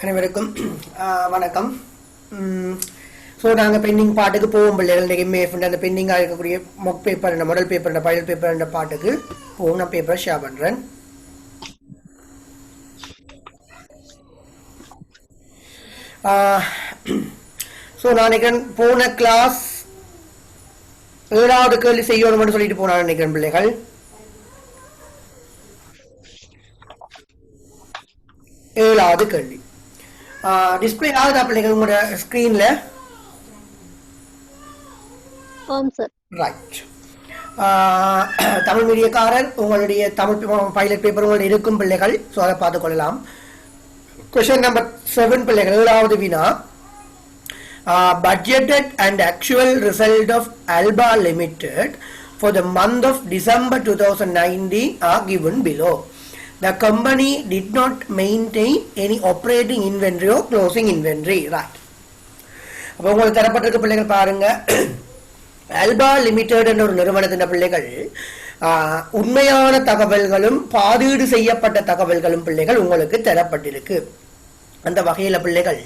அனைவருக்கும் வணக்கம். ஸோ நாங்கள் பெண்டிங் பாட்டுக்கு போவோம் பிள்ளைகள். இன்றைக்கி மேஃபண்ட் அந்த பெண்டிங்காக இருக்கக்கூடிய மொக் பேப்பர் இந்த மாடல் பேப்பர் இந்த பைல் பேப்பர் இந்த பாட்டுக்கு போவோம். நான் பேப்பரை ஷேர் பண்ணுறேன். ஸோ நான் நினைக்கிறேன் போன கிளாஸ் 7வது கேள்வி செய்யணும் மட்டும் சொல்லிட்டு போனான்னு நினைக்கிறேன் பிள்ளைகள். ஏழாவது கேள்வி டிஸ்பிளே ஆகுதா பிள்ளைகள் உங்களோட ஸ்கிரீன்ல? ரைட். தமிழ் மீடியக்காரர் உங்களுடைய தமிழ் பைலட் பேப்பர் உங்களுடைய இருக்கும் பிள்ளைகள். ஸோ அதை பார்த்துக் கொள்ளலாம். கொஸ்டின் நம்பர் 7 பிள்ளைகள். ஏழாவது வினா. Budgeted and actual result of Alba Limited for the month of December 2019 are given below. The company did not maintain any operating inventory or closing inventory. Right. அப்போ உங்களுக்கு தரப்பட்டிருக்க பிள்ளைகள் பாருங்க. ஆல்பா லிமிடெட் என்ற ஒரு நிறுவனத்தின் பிள்ளைகள் உண்மையான தகவல்களும் பாதீடு செய்யப்பட்ட தகவல்களும் பிள்ளைகள் உங்களுக்கு தரப்பட்டிருக்கு. அந்த வகையில பிள்ளைகள்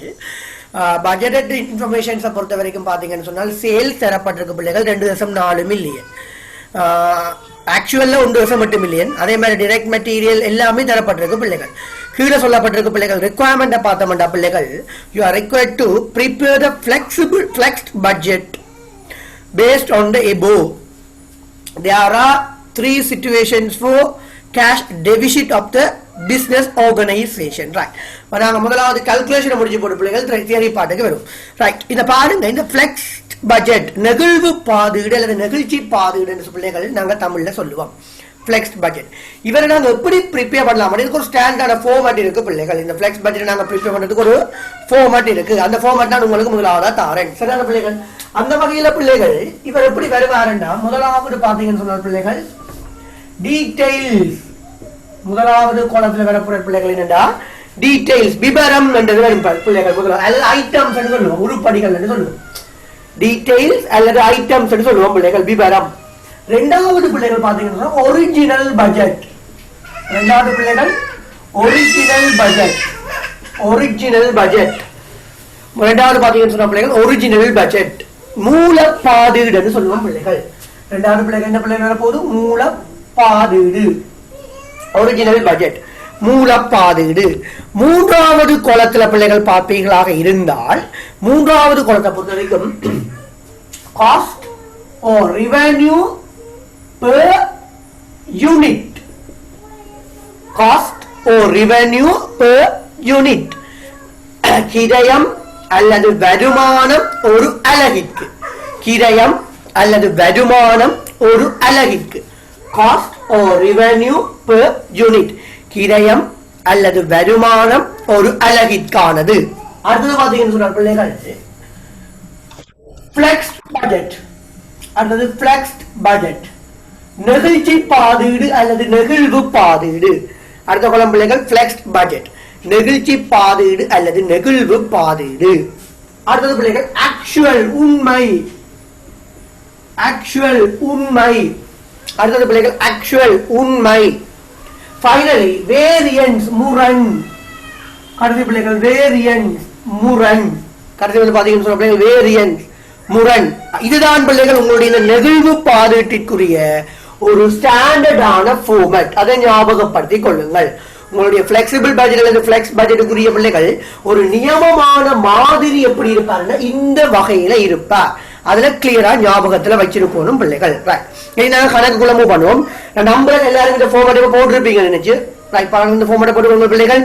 பட்ஜெட் இன்ஃபர்மேஷன்ஸை பொறுத்த வரைக்கும் பார்த்தீங்கன்னு சொன்னால் சேல்ஸ் தரப்பட்டிருக்கு பிள்ளைகள் 2.4 மில்லியன். ஆக்சுவல்ல 1.8 மில்லியன். அதே மாதிரி டைரக்ட் மெட்டீரியல் எல்லாமே தரப்பட்டிருக்கு பிள்ளைகள். கீழே சொல்லப்பட்டிருக்கு பிள்ளைகள் ரெக்குவயர்மெண்ட்டை பார்த்தோம்டா பிள்ளைகள். You are required to prepare the flexed budget based on the above. There are 3 situations for cash deficit of the business organization. Right. நாங்க முதலாவது கால்குலேஷனை முடிச்சு போட்டு பிள்ளைகள் தியரி பாட்டுக்கு வரும். ரைட். இதை பாருங்க. இந்த ஃபிளெக்ஸ்ட் பட்ஜெட் நெகிழ்வு பாதீடு அல்லது நெகிழ்ச்சி பாதீடு என்று பிள்ளைகள் நாங்க தமிழ்ல சொல்லுவோம். ஃபிளெக்ஸ்ட் பட்ஜெட் இவரை நாங்க எப்படி ப்ரிப்பேர் பண்ணலாம்? இதுக்கு ஒரு ஸ்டாண்டர்டான ஃபார்மேட் இருக்கு பிள்ளைகள். இந்த ஃபிளெக்ஸ் பட்ஜெட் நாங்க ப்ரிப்பேர் பண்றதுக்கு ஒரு ஃபார்மேட் இருக்கு. அந்த ஃபார்மேட் நான் உங்களுக்கு முதலாவதா தாரேன். சரியான பிள்ளைகள். அந்த வகையில பிள்ளைகள் இவர் எப்படி வருவாருன்னா முதலாவது பாத்தீங்கன்னு சொன்ன பிள்ளைகள் டீடைல்ஸ். முதலாவது கோணத்துல வரப்போற பிள்ளைகள் என்னடா டீடைல்ஸ் விபரம் என்றது வரும் பிள்ளைகள். முதலாவது அல்லது ஐட்டம்ஸ் என்று சொல்லுவோம். உருப்படிகள் என்று சொல்லுவோம். டீடைல்ஸ் அல்லது ஐட்டம்ஸ் என்று சொல்லுவோம் பிள்ளைகள். விபரம். இரண்டாவது பிள்ளைகள் பாத்தீங்கன்னா ஒரிஜினல் பட்ஜெட். இரண்டாவது பிள்ளைகள் ஒரிஜினல் பட்ஜெட். Original budget. இரண்டாவது பாத்தீங்கன்னு சொன்ன பிள்ளைகள் ஒரிஜினல் பட்ஜெட். மூலப்பாதீடு என்று சொல்லுவோம் பிள்ளைகள். இரண்டாவது பிள்ளைகள் என்ன பிள்ளைகள் வரப்போது மூலப்பாதீடு. Original budget மூலப்பாதீடு. மூன்றாவது கோலத்துல பிள்ளைகள் பார்ப்பீர்களாக இருந்தால் மூன்றாவது கோலத்தை பொறுத்த வரைக்கும் cost or revenue per unit. Cost or revenue per unit. கிரயம் அல்லது வருமானம் ஒரு அலகிற்கு. கிரயம் அல்லது வருமானம் ஒரு அலகிற்கு. Cost or revenue per unit. கிரயம் அல்லது வருமானம் ஒரு அலகிற்கானது. அடுத்தது பாத்தீங்கன்னு சொன்ன பிள்ளைகள் ஃபிளெக்ஸ்ட் பட்ஜெட். அடுத்தது ஃபிளெக்ஸ்ட் பட்ஜெட் நெகிழ்ச்சி பாதீடு அல்லது நெகிழ்வு பாதீடு. அடுத்த கோலம் பிள்ளைகள் ஃபிளெக்ஸ்ட் பட்ஜெட் நெகிழ்ச்சி பாதீடு அல்லது நெகிழ்வு பாதீடு. அடுத்தது பிள்ளைகள் ஆக்சுவல் உண்மை. ஆக்சுவல் உண்மை. அடுத்தது பிள்ளைகள் ஆக்சுவல் உண்மை. ஃபைனலி வேரியன்ஸ் முரண். கடைசி பிள்ளைகள் வேரியன்ஸ் முரண். கடைசி வந்து பாத்தீங்கன்னு சொன்ன பிள்ளைகள் வேரியன்ஸ் முரண். இதுதான் பிள்ளைகள் உங்களுடைய நெகிழ்வு பாதீட்டிற்குரிய ஒரு ஸ்டாண்டர்டான ஃபார்மேட். அதை ஞாபகப்படுத்திக் கொள்ளுங்கள். உங்களுடைய பிளெக்சிபிள் பட்ஜெட் அல்லது ஃபிளெக்ஸ் பட்ஜெட்டுக்குரிய பிள்ளைகள் ஒரு நியமமான மாதிரி எப்படி இருப்பாருன்னா இந்த வகையில இருப்பார். அதுல கிளியரா ஞாபகத்துல வச்சிருக்கணும் பிள்ளைகள். நாங்க கணக்குக்குள்ள மூவ் பண்ணுவோம். நான் நம்பர் எல்லாரும் இந்த ஃபார்மேட் போட்டிருப்பீங்க நினைச்சு. ரைட். பாருங்க இந்த ஃபார்மேட் போட்டுக்கோங்க பிள்ளைகள்.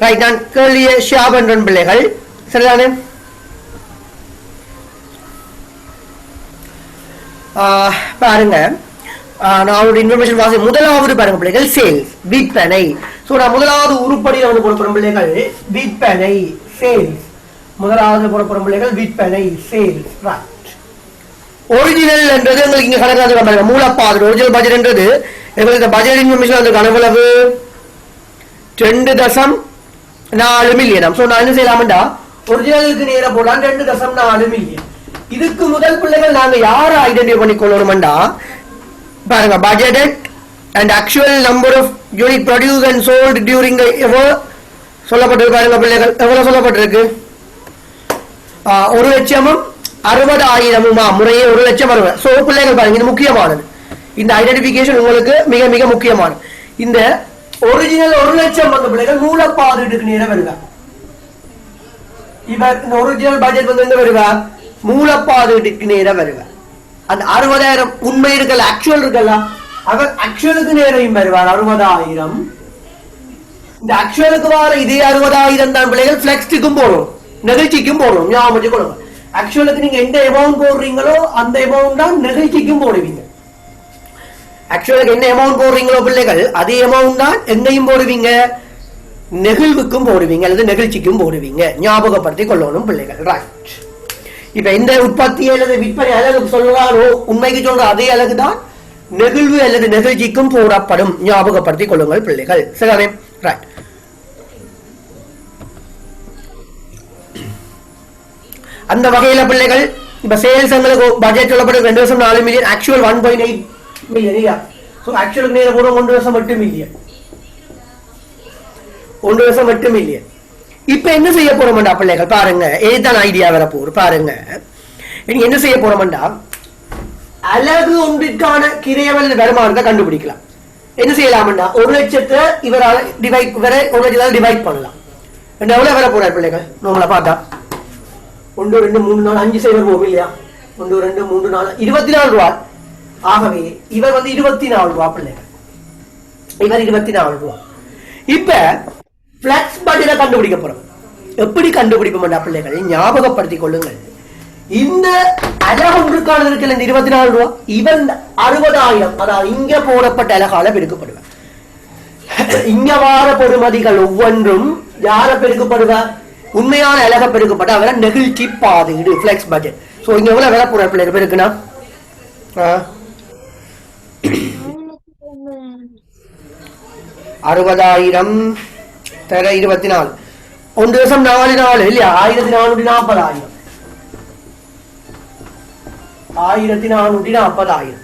ரைட். நான் கேள்வியை ஷேர் பண்றேன் பிள்ளைகள். சரிதானே? பாருங்க நான் ஒரு இன்ஃபர்மேஷன் வாசி. முதலாவது பாருங்க பிள்ளைகள் சேல்ஸ் விற்பனை. சோ நான் முதலாவது உருப்படியை வந்து போட பிள்ளைகள் விற்பனை சேல்ஸ். முதலாவது புறப்புறம் பிள்ளைகள் விற்பனை சேல்ஸ். ரைட். ஒரிஜினல் என்றது எங்களுக்கு இங்க கணக்கு மூலப்பாது ஒரிஜினல் பட்ஜெட் என்றது எங்களுக்கு இந்த பட்ஜெட் இன்ஃபர்மேஷன் அந்த கணவளவு 2.4 மில்லியன். சோ நான் என்ன செய்யலாம்டா ஒரிஜினலுக்கு நேர போடலாம் 2.4 மில்லியன். இதுக்கு முதல் பிள்ளைகள் நாங்க யாரை ஐடென்டிஃபை பண்ணிக்கொள்ளணும்டா பாருங்க budgeted and actual number of unit produce and sold during சொல்லப்பட்டிருக்கு பாருங்க பிள்ளைகள் எவ்வளவு சொல்லப்பட்டிருக்கு 1,60,000 முறையே 1,60,000. சோ பிள்ளைகள் பாருங்க இது முக்கியமானது. இந்த ஐடென்டிபிகேஷன் உங்களுக்கு மிக மிக முக்கியமானது. இந்த ஒரிஜினல் 1,00,000 வந்த பிள்ளைகள் மூலப்பாதுக்கு நேரம் வருவா. இவர் இந்த ஒரிஜினல் பட்ஜெட் வந்து எங்க வருவா மூலப்பாதுக்கு நேரம் வருவா. அந்த 60,000 உண்மை இருக்கல ஆக்சுவல் இருக்கல அவர் ஆக்சுவலுக்கு நேரம் வருவார் 60,000. இந்த ஆக்சுவலுக்கு வர இதே 60,000 தான் பிள்ளைகள் பிளெக்ஸ்டுக்கும் போறோம் நெகிழ்ச்சிக்கும் போறோம். ஞாபகம் வச்சுக்கொள்ளுங்க. ஆக்சுவலுக்கு நீங்க எந்த அமௌண்ட் போடுறீங்களோ அந்த அமௌண்ட் தான் நெகிழ்ச்சிக்கும் போடுவீங்க. ஆக்சுவலுக்கு என்ன அமௌண்ட் போடுறீங்களோ பிள்ளைகள் அதே அமௌண்ட் தான் எங்கேயும் போடுவீங்க நெகிழ்வுக்கும் போடுவீங்க அல்லது நெகிழ்ச்சிக்கும் போடுவீங்க. ஞாபகப்படுத்திக் கொள்ளணும் பிள்ளைகள். ரைட். இப்ப இந்த உற்பத்தி அல்லது விற்பனை அலகு சொல்றாரோ உண்மைக்கு சொல்ற அதே அலகு தான் நெகிழ்வு அல்லது நெகிழ்ச்சிக்கும் போடப்படும். ஞாபகப்படுத்திக் கொள்ளுங்கள் பிள்ளைகள். சரிதானே? ரைட். அந்த வகையில பிள்ளைகள் இப்ப சேல்ஸ் எங்களுக்கு பட்ஜெட் சொல்லப்படும் 2.4 மில்லியன் ஆக்சுவல் 1.8 மில்லியன். சோ ஆக்சுவலுக்கு நேரம் போடும் 1.8 மில்லியன் 1.8 மில்லியன். இப்ப என்ன செய்ய போறோம்டா பிள்ளைகள் பாருங்க ஏதான் ஐடியா வர போகுது பாருங்க. என்ன செய்ய போறோம்டா அலகு ஒன்றிற்கான கிரையவல் வருமானத்தை கண்டுபிடிக்கலாம். என்ன செய்யலாம்டா 1,00,000 இவரால் டிவைட் 1,00,000 டிவைட் பண்ணலாம். எவ்வளவு வர போறாரு பிள்ளைகள் நம்மள பார்த்தா 1 2 3 4 5 சைவர் போகும் இல்லையா 1 2 3 4 24 ரூபாய். ஆகவே இவர் வந்து 24 ரூபாய் பிள்ளைகள். இவர் 24 ரூபாய். இப்ப பிளக்ஸ் பட்ஜெட்டை கண்டுபிடிக்க போறோம். எப்படி கண்டுபிடிப்போம்டா பிள்ளைகள் ஞாபகப்படுத்திக் கொள்ளுங்கள். இந்த அலகு ஒன்றுக்கான இருக்கிற 24 ரூபாய் இவன் 60,000 அதாவது இங்க போடப்பட்ட அலகால பெருக்கப்படுவார். இங்க வார பொறுமதிகள் ஒவ்வொன்றும் யார பெருக்கப்படுவார் உண்மையான அலக பெருக்கப்பட்ட அவரை நெகிழ்ச்சி பாதையிடு பிளெக்ஸ் பட்ஜெட். சோ இங்க எவ்வளவு விலை போற பிள்ளைகள் பெருக்குனா 60,000 தர 24 1.44 இல்லையா 1,440,000 1,440,000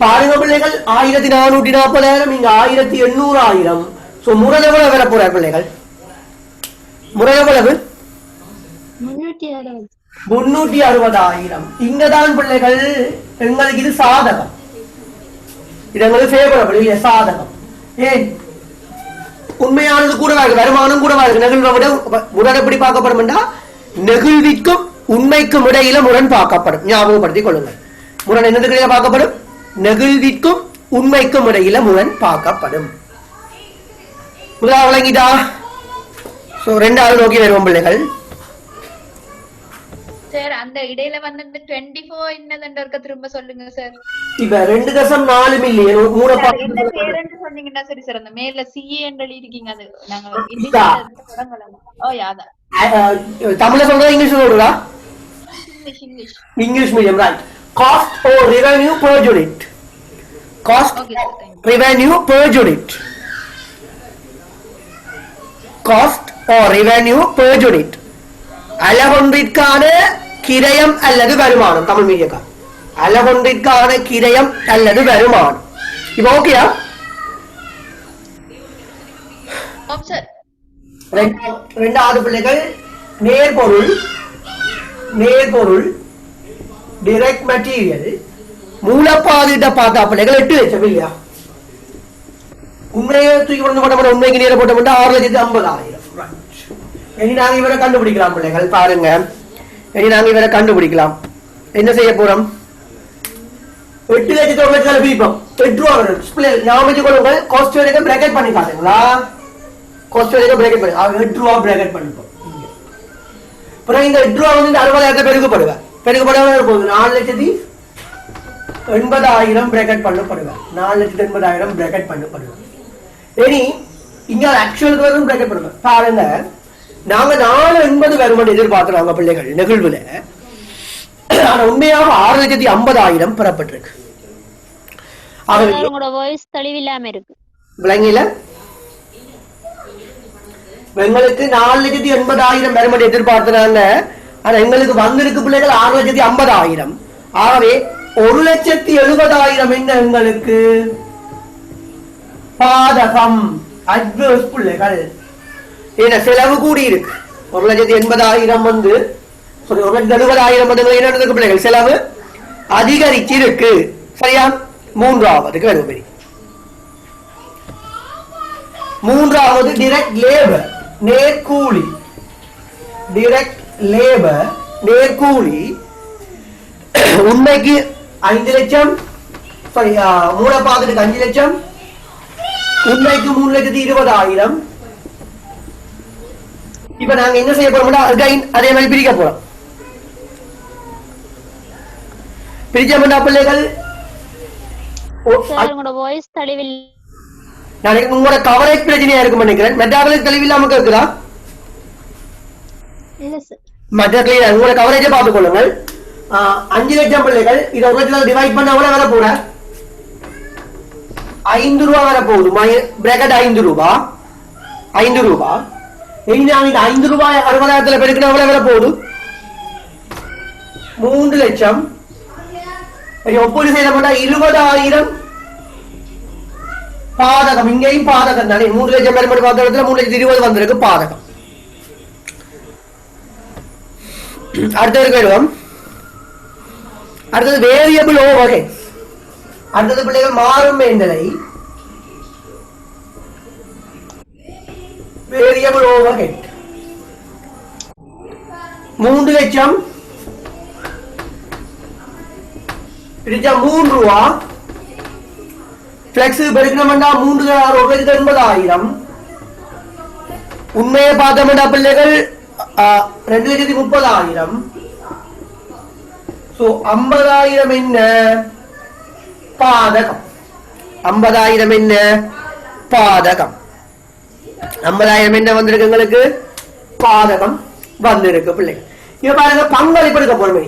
பாருங்க பிள்ளைகள் 1,440,000 இங்க 1,800,000. சோ முறை எவ்வளவு வர போறார் பிள்ளைகள் முறை எவ்வளவு 360,000. இங்கதான் பிள்ளைகள் எங்களுக்கு இது சாதகம். இது எங்களுக்கு ஃபேவரபிள் இல்லையா சாதகம். ஏன் உண்மையானது கூடவா இருக்கு வருமானம் கூடவா இருக்கு நெகிழ்வை விட முரண் எப்படி பார்க்கப்படும் நெகிழ்விக்கும் உண்மைக்கும் இடையில முரண் பார்க்கப்படும். ஞாபகப்படுத்திக் கொள்ளுங்கள். முரண் என்னதுக்கு இடையில பார்க்கப்படும் நெகிழ்விக்கும் உண்மைக்கும் இடையில முரண் பார்க்கப்படும். முதலாவது விளங்கிட்டா? சோ ரெண்டாவது நோக்கி வருவோம் பிள்ளைகள். சார் அந்த இடையில வந்து 24 என்னதுன்றத திரும்ப சொல்லுங்க சார். இப்ப 2.4 மில்லியன் மூணு என்ன பேரண்ட் சொன்னீங்கன்னா சரி சார். அந்த மேல சிஏ என்று எழுதி இருக்கீங்க அது நாங்க தொடங்கலாம். ஓ யாதா தமிழ்ல சொல்றா இங்கிலீஷ்ல சொல்றா English medium. Right. Cost or revenue per unit. Cost revenue per unit. Cost or revenue per unit அலகொன்றிற்கான கிரயம் அல்லது வருமானம். தமிழ் மீடியக்கா அலகொன்றிற்கான கிரயம் அல்லது வருமானம். இப்ப ஓகேயா? ரெண்டாவது பிள்ளைகள் நேர்பொருள் டைரக்ட் மெட்டீரியல் மூலப்பாதிட்ட பார்த்தா பிள்ளைகள் 8 லட்சம் இல்லையா? உண்மையை தூக்கி கொண்டு போட்ட உண்மைக்கு நேர போட்ட 6,50,000. இனி நாங்க இவரை கண்டுபிடிக்கலாம் பிள்ளைகள். பாருங்க இனி நாங்க இவரை கண்டுபிடிக்கலாம். என்ன செய்ய போறோம் 8 லட்சத்தை 1 லட்சம் பிரிப்போம். 8 ரூபா வரும். ஞாபகம் கொள்ளுங்கள். காஸ்ட் வரைக்கும் பிராக்கெட் பண்ணி காட்டுங்களா? காஸ்ட் வரைக்கும் பிராக்கெட் பண்ணி 8 ரூபா பிராக்கெட் பண்ணிப்போம். அப்புறம் இந்த 8 ரூபா வந்து 60,000 பெருக்கப்படுவேன். 4,80,000 பிராக்கெட் பண்ணப்படுவேன். 4,80,000 பிராக்கெட் பண்ணப்படுவேன். இனி இங்க ஆக்சுவலுக்கு வரும் பிராக்கெட் பண்ணுவேன். பாருங்க நாங்க 4,80,000 வருமானம் எதிர்பார்க்கிறோம் பிள்ளைகள் நெகிழ்வுல. ஆனா உண்மையாக 6,50,000 பெறப்பட்டிருக்கு. உங்களோட வாய்ஸ் தெளிவில்லாம இருக்கு. விளங்கில எங்களுக்கு 4,80,000 பெருமதி எதிர்பார்த்தனாங்க. ஆனா எங்களுக்கு வந்திருக்கு பிள்ளைகள் 6,50,000. ஆகவே 1,70,000 என்ன எங்களுக்கு பாதகம் அட்வர்ஸ் பிள்ளைகள். ஏன்னா செலவு கூடி இருக்கு. 1,80,000 வந்து 1,70,000 வந்து என்ன இருக்கு பிள்ளைகள் செலவு அதிகரிச்சு இருக்கு. சரியா? மூன்றாவதுக்கு வருவது மூன்றாவது டிரெக்ட் லேபர் நேர்கூலி. டிரெக்ட் லேபர் நேர்கூலி உண்மைக்கு 5 லட்சம், சாரி மூலப்பாதத்துக்கு 5 லட்சம், உண்மைக்கு 3,20,000. இப்ப நாங்க என்ன செய்ய போறோம்னா அதே மாதிரி பிரிக்க போறோம். பிரிச்சா பிள்ளைகள் உங்களோட வாய்ஸ் தெளிவில் நாளைக்கு உங்களோட கவரேஜ் பிரச்சனையா இருக்கும் நினைக்கிறேன். மெட்டாவரேஜ் தெளிவில்லாம இருக்குதா? இல்ல சார். மற்ற உங்களோட கவரேஜை பார்த்துக் கொள்ளுங்கள். 5 லட்சம் பிள்ளைகள் இதை ஒரு லட்சம் டிவைட் பண்ண கூட வர போற 5 ரூபா வர போகுது. பிராக்கெட் 5 ரூபா 5 ரூபா. இந்த 5 ரூபாய் 60,000 பெருக்கினா எவ்வளவு வர போகுது? 3 லட்சம். ஒப்பீடு செய்த மாட்டா 20,000 பாதகம். இங்கேயும் பாதகம் தானே. 3 லட்சம் பேர் மட்டும் பார்த்த இடத்துல 3,20,000 வந்திருக்கு பாதகம். அடுத்தது போயிடுவோம். அடுத்தது வேரியபிள் ஓவர்ஹெட். அடுத்தது பிள்ளைகள் மாறும் மேல்நிலை. வேரியபிள் ஓவர்ஹெட் 3 லட்சம் பிரிச்சா 3 ரூபா. பிளெக்ஸ் பெருக்கணும்னா 3,80,000. உண்மையை பார்த்தோம்னா பிள்ளைகள் 2,30,000. 50,000 என்ன பாதகம். 50,000 என்ன பாதகம். 50,000 என்ன வந்திருக்கு எங்களுக்கு பாதகம் வந்திருக்கு பிள்ளைகள். இப்ப பாருங்க பங்களிப்பு எடுக்க போறோமே.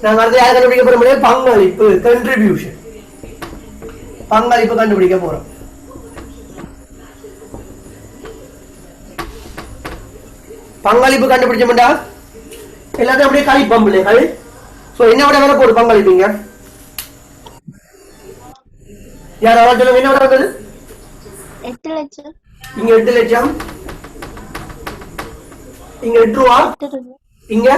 நாங்க அடுத்து யார் கண்டுபிடிக்க போறோம்? பங்களிப்பு கண்ட்ரிபியூஷன். பங்களிப்பு கண்டுபிடிக்க போறோம். பங்களிப்பு கண்டுபிடிச்சோம்டா எல்லாத்தையும் அப்படியே கழிப்போம் பிள்ளைகள். சோ என்ன விட வர போகுது பங்களிப்புங்க? யார் அவரை சொல்லுங்க. என்ன விட வந்தது? 8 லட்சம். இங்க 8 லட்சம். இங்க 8 ரூபா. இங்க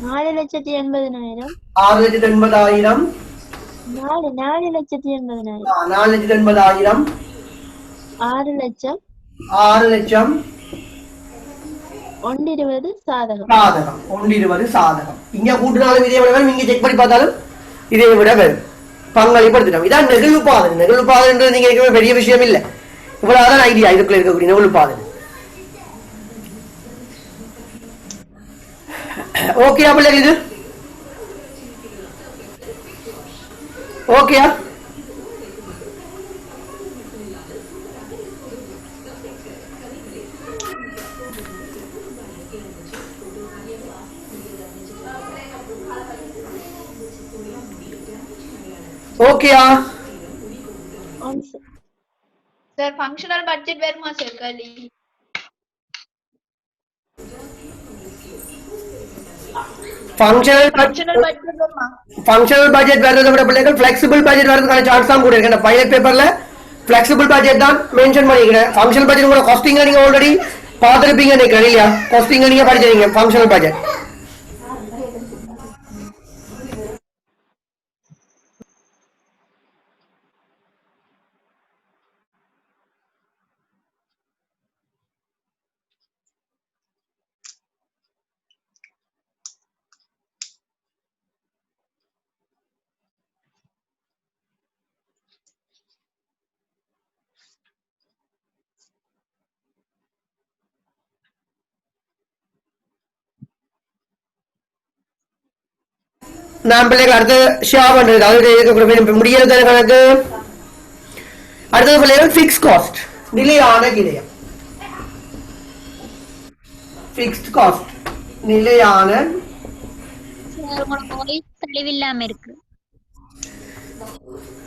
4,80,000. 6,80,000. 4,80,000. 4,80,000. 6 லட்சம். 6 லட்சம். 1,20 சாதகம். சாதகம் 1,20 சாதகம். இங்க கூட்டினாலும் இதே விட வரும். இங்க செக் பண்ணி பார்த்தாலும் இதே விட வரும். பங்களிப்பு எடுத்துட்டோம். இதான் நெகிழ்வு பாதனை. நெகிழ்வு பாதனைன்றது நீங்க இருக்கவே பெரிய விஷயம் இல்லை. இவ்வளவுதான் ஐடியா இதுக்குள்ள இருக்கக்கூடிய நெகிழ்வு பாதனை. ஓகேயா பிள்ளைகள்? இது ஓகேயா? ஓகேயா? சார் ஃபங்க்ஷனல் பட்ஜெட் வருமா சார்? கலி ஃபங்க்ஷனல் பட்ஜெட் வரதை விட பிள்ளைகள் ஃபிளெக்சிபிள் பட்ஜெட் வரதுக்கான சான்ஸ் தான் கூட இருக்கு. இந்த பைலட் பேப்பர்ல ஃபிளெக்சிபிள் பட்ஜெட் தான் மென்ஷன் பண்ணிக்கிறேன். ஃபங்க்ஷனல் பட்ஜெட் கூட காஸ்டிங் நீங்க ஆல்ரெடி பார்த்துருப்பீங்க நினைக்கிறேன் இல்லையா? காஸ்டிங் நீங்க படிச்சிருக்கீங்க ஃபங்க்ஷனல் பட்ஜெட். நான் பிள்ளைகள் அடுத்து ஷேர் பண்றது அது முடியறது கணக்கு. அடுத்தது பிள்ளைகள் பிக்ஸ் காஸ்ட் நிலையான கிரயம். பிக்ஸ்ட் காஸ்ட் நிலையான தெளிவில்லாம இருக்கு.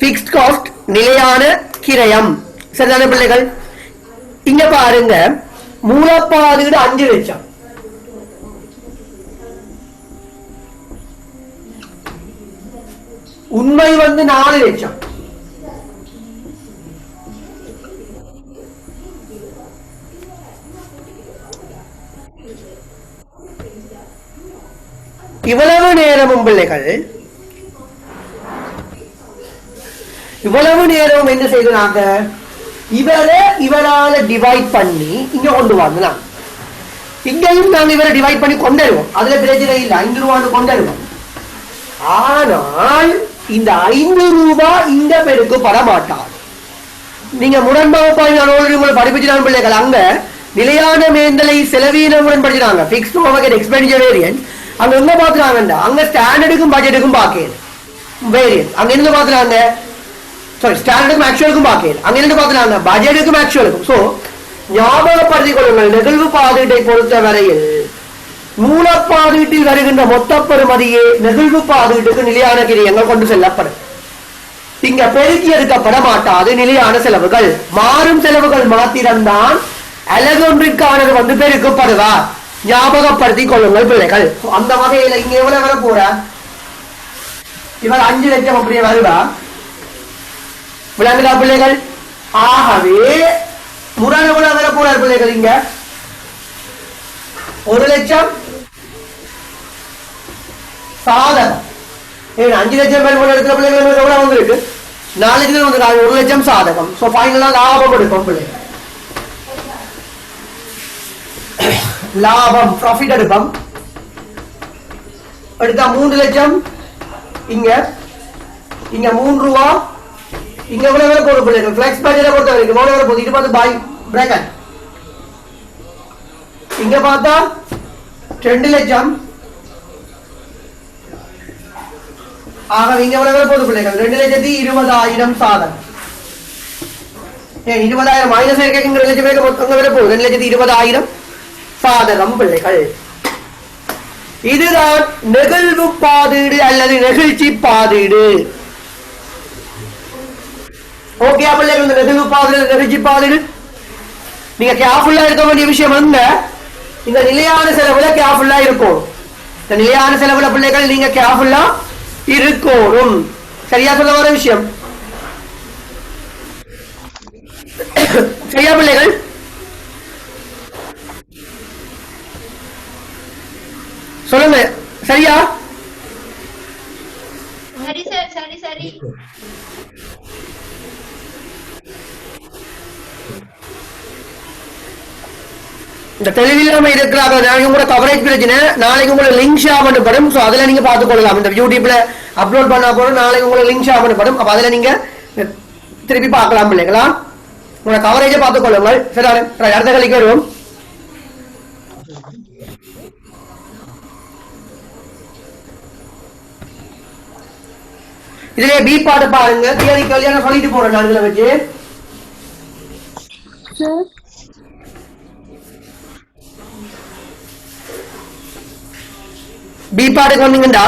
பிக்ஸ்ட் காஸ்ட் நிலையான கிரயம். சரிதான பிள்ளைகள்? இங்க பாருங்க, மூலப்பாதீடு 5 லட்சம், உண்மை 4 லட்சம். இவ்வளவு நேரமும் பிள்ளைகள் இவ்வளவு நேரம் என்ன செய்தாங்க, இவரால டிவைட் பண்ணி இங்க கொண்டு வரலாம். இங்கேயும் நாங்க இவரை டிவைட் பண்ணி கொண்டுருவோம், அதுல பிரச்சனை இல்லை, 5 ரூபான்னு கொண்டுருவோம். ஆனால் இந்த 5 ரூபாய் இந்த பேருக்கு பட மாட்டார். நீங்க முரண்பாக படிப்பிச்சாங்க பிள்ளைகள். அங்க நிலையான மேந்தலை செலவீனமுடன் படிச்சாங்க, பிக்ஸ்ட் ஓவர்ஹெட் எக்ஸ்பெண்டிச்சர் வேரியன்ஸ். அங்க எங்க பாத்துறாங்கடா, அங்க ஸ்டாண்டர்டுக்கும் பட்ஜெட்டுக்கும் பாக்கேன் வேரியன்ஸ். அங்க இருந்து பாத்துறாங்க, சாரி ஸ்டாண்டர்டுக்கும் ஆக்சுவலுக்கும் பாக்கேன். அங்க இருந்து பாத்துறாங்க பட்ஜெட்டுக்கும் ஆக்சுவலுக்கும். சோ ஞாபகப்படுத்திக் கொள்ளுங்கள், நெகிழ்வு பாதீட்டை பொறுத்த வரையில் மூலப்பாதீட்டில் வருகின்ற மொத்த பெறுமதியே நெகிழ்வு பாதீட்டுக்கு நிலையான கிரியங்கள் கொண்டு செல்லப்படும். இங்க பெருக்கி எடுக்கப்பட மாட்டாது நிலையான செலவுகள். மாறும் செலவுகள் மாத்திரம்தான் அலகொன்றிற்கானது பெருக்கப்படுவார். ஞாபகப்படுத்திக் கொள்ளுங்கள் பிள்ளைகள். அந்த வகையில இங்க எவ்வளவு வர போற, இவர் 5 லட்சம் அப்படியே வருவா. விளங்குதா பிள்ளைகள்? ஆகவே முரண் எவ்வளவு வர போறார் பிள்ளைகள், இங்க 1 லட்சம் சாதகம். 5 லட்சம் பேர் போல இருக்கிற பிள்ளைகள் எவ்வளவு வந்திருக்கு, 4 லட்சம் வந்திருக்காங்க, 1 லட்சம் சாதகம். சோ ஃபைனலா லாபம் எடுக்கும் பிள்ளைகள். லாபம் ப்ராஃபிட் எடுப்போம். எடுத்தா 3 லட்சம், இங்க 3 ரூபா. இங்க எவ்வளவு போட பிள்ளைகள், பிளெக்ஸ் பட்ஜெட்டை பொறுத்த வரைக்கும் எவ்வளவு போகுது, இது பார்த்து பாய் பிரேக்கட். இங்க பார்த்தா 2 லட்சம். ஆக இங்க எவ்வளவு போகுது பிள்ளைகள், 2,20,000 சாதகம். 20,000 மைனஸ் இருக்க 2 லட்சம் பேருக்கு மொத்தம் விட போகுது, 2,20,000 சாதகம் பிள்ளைகள். இதுதான் நெகிழ்வு பாதீடு அல்லது நெகிழ்ச்சி பாதீடு. ஓகே பிள்ளைகள், இந்த நெகிழ்வு பாதீடு நெகிழ்ச்சி பாதீடு நீங்க கேர்ஃபுல்லா இருக்க வேண்டிய விஷயம் என்ன, இந்த நிலையான செலவுல கேர்ஃபுல்லா இருக்கும். இந்த நிலையான செலவுல பிள்ளைகள் நீங்க கேர்ஃபுல்லா இருக்கணும். சரியா சொல்ல வர விஷயம் சரியா பிள்ளைகள்? சொல்லுங்க, சரியா? சரி சார், சரி சரி. இந்த தெளிவில்லாம இருக்கிறாங்க. நாளைக்கு கூட கவரேஜ் பிரச்சனை, நாளைக்கு உங்களை லிங்க் ஷேர் பண்ணப்படும். ஸோ அதில் நீங்க பார்த்துக் கொள்ளலாம். இந்த யூடியூப்ல அப்லோட் பண்ணா போதும், நாளைக்கு உங்களை லிங்க் ஷேர் பண்ணப்படும். அப்ப அதில் நீங்க திருப்பி பார்க்கலாம் பிள்ளைங்களா. உங்களோட கவரேஜை பார்த்துக் கொள்ளுங்கள். சரி, அடுத்த கலைக்கு வருவோம். இதுல பி பாட்டு பாருங்க. தியரி கல்யாணம் சொல்லிட்டு போறேன் நான் இதுல வச்சு. பி பாட்டுக்கு வந்தீங்கன்னா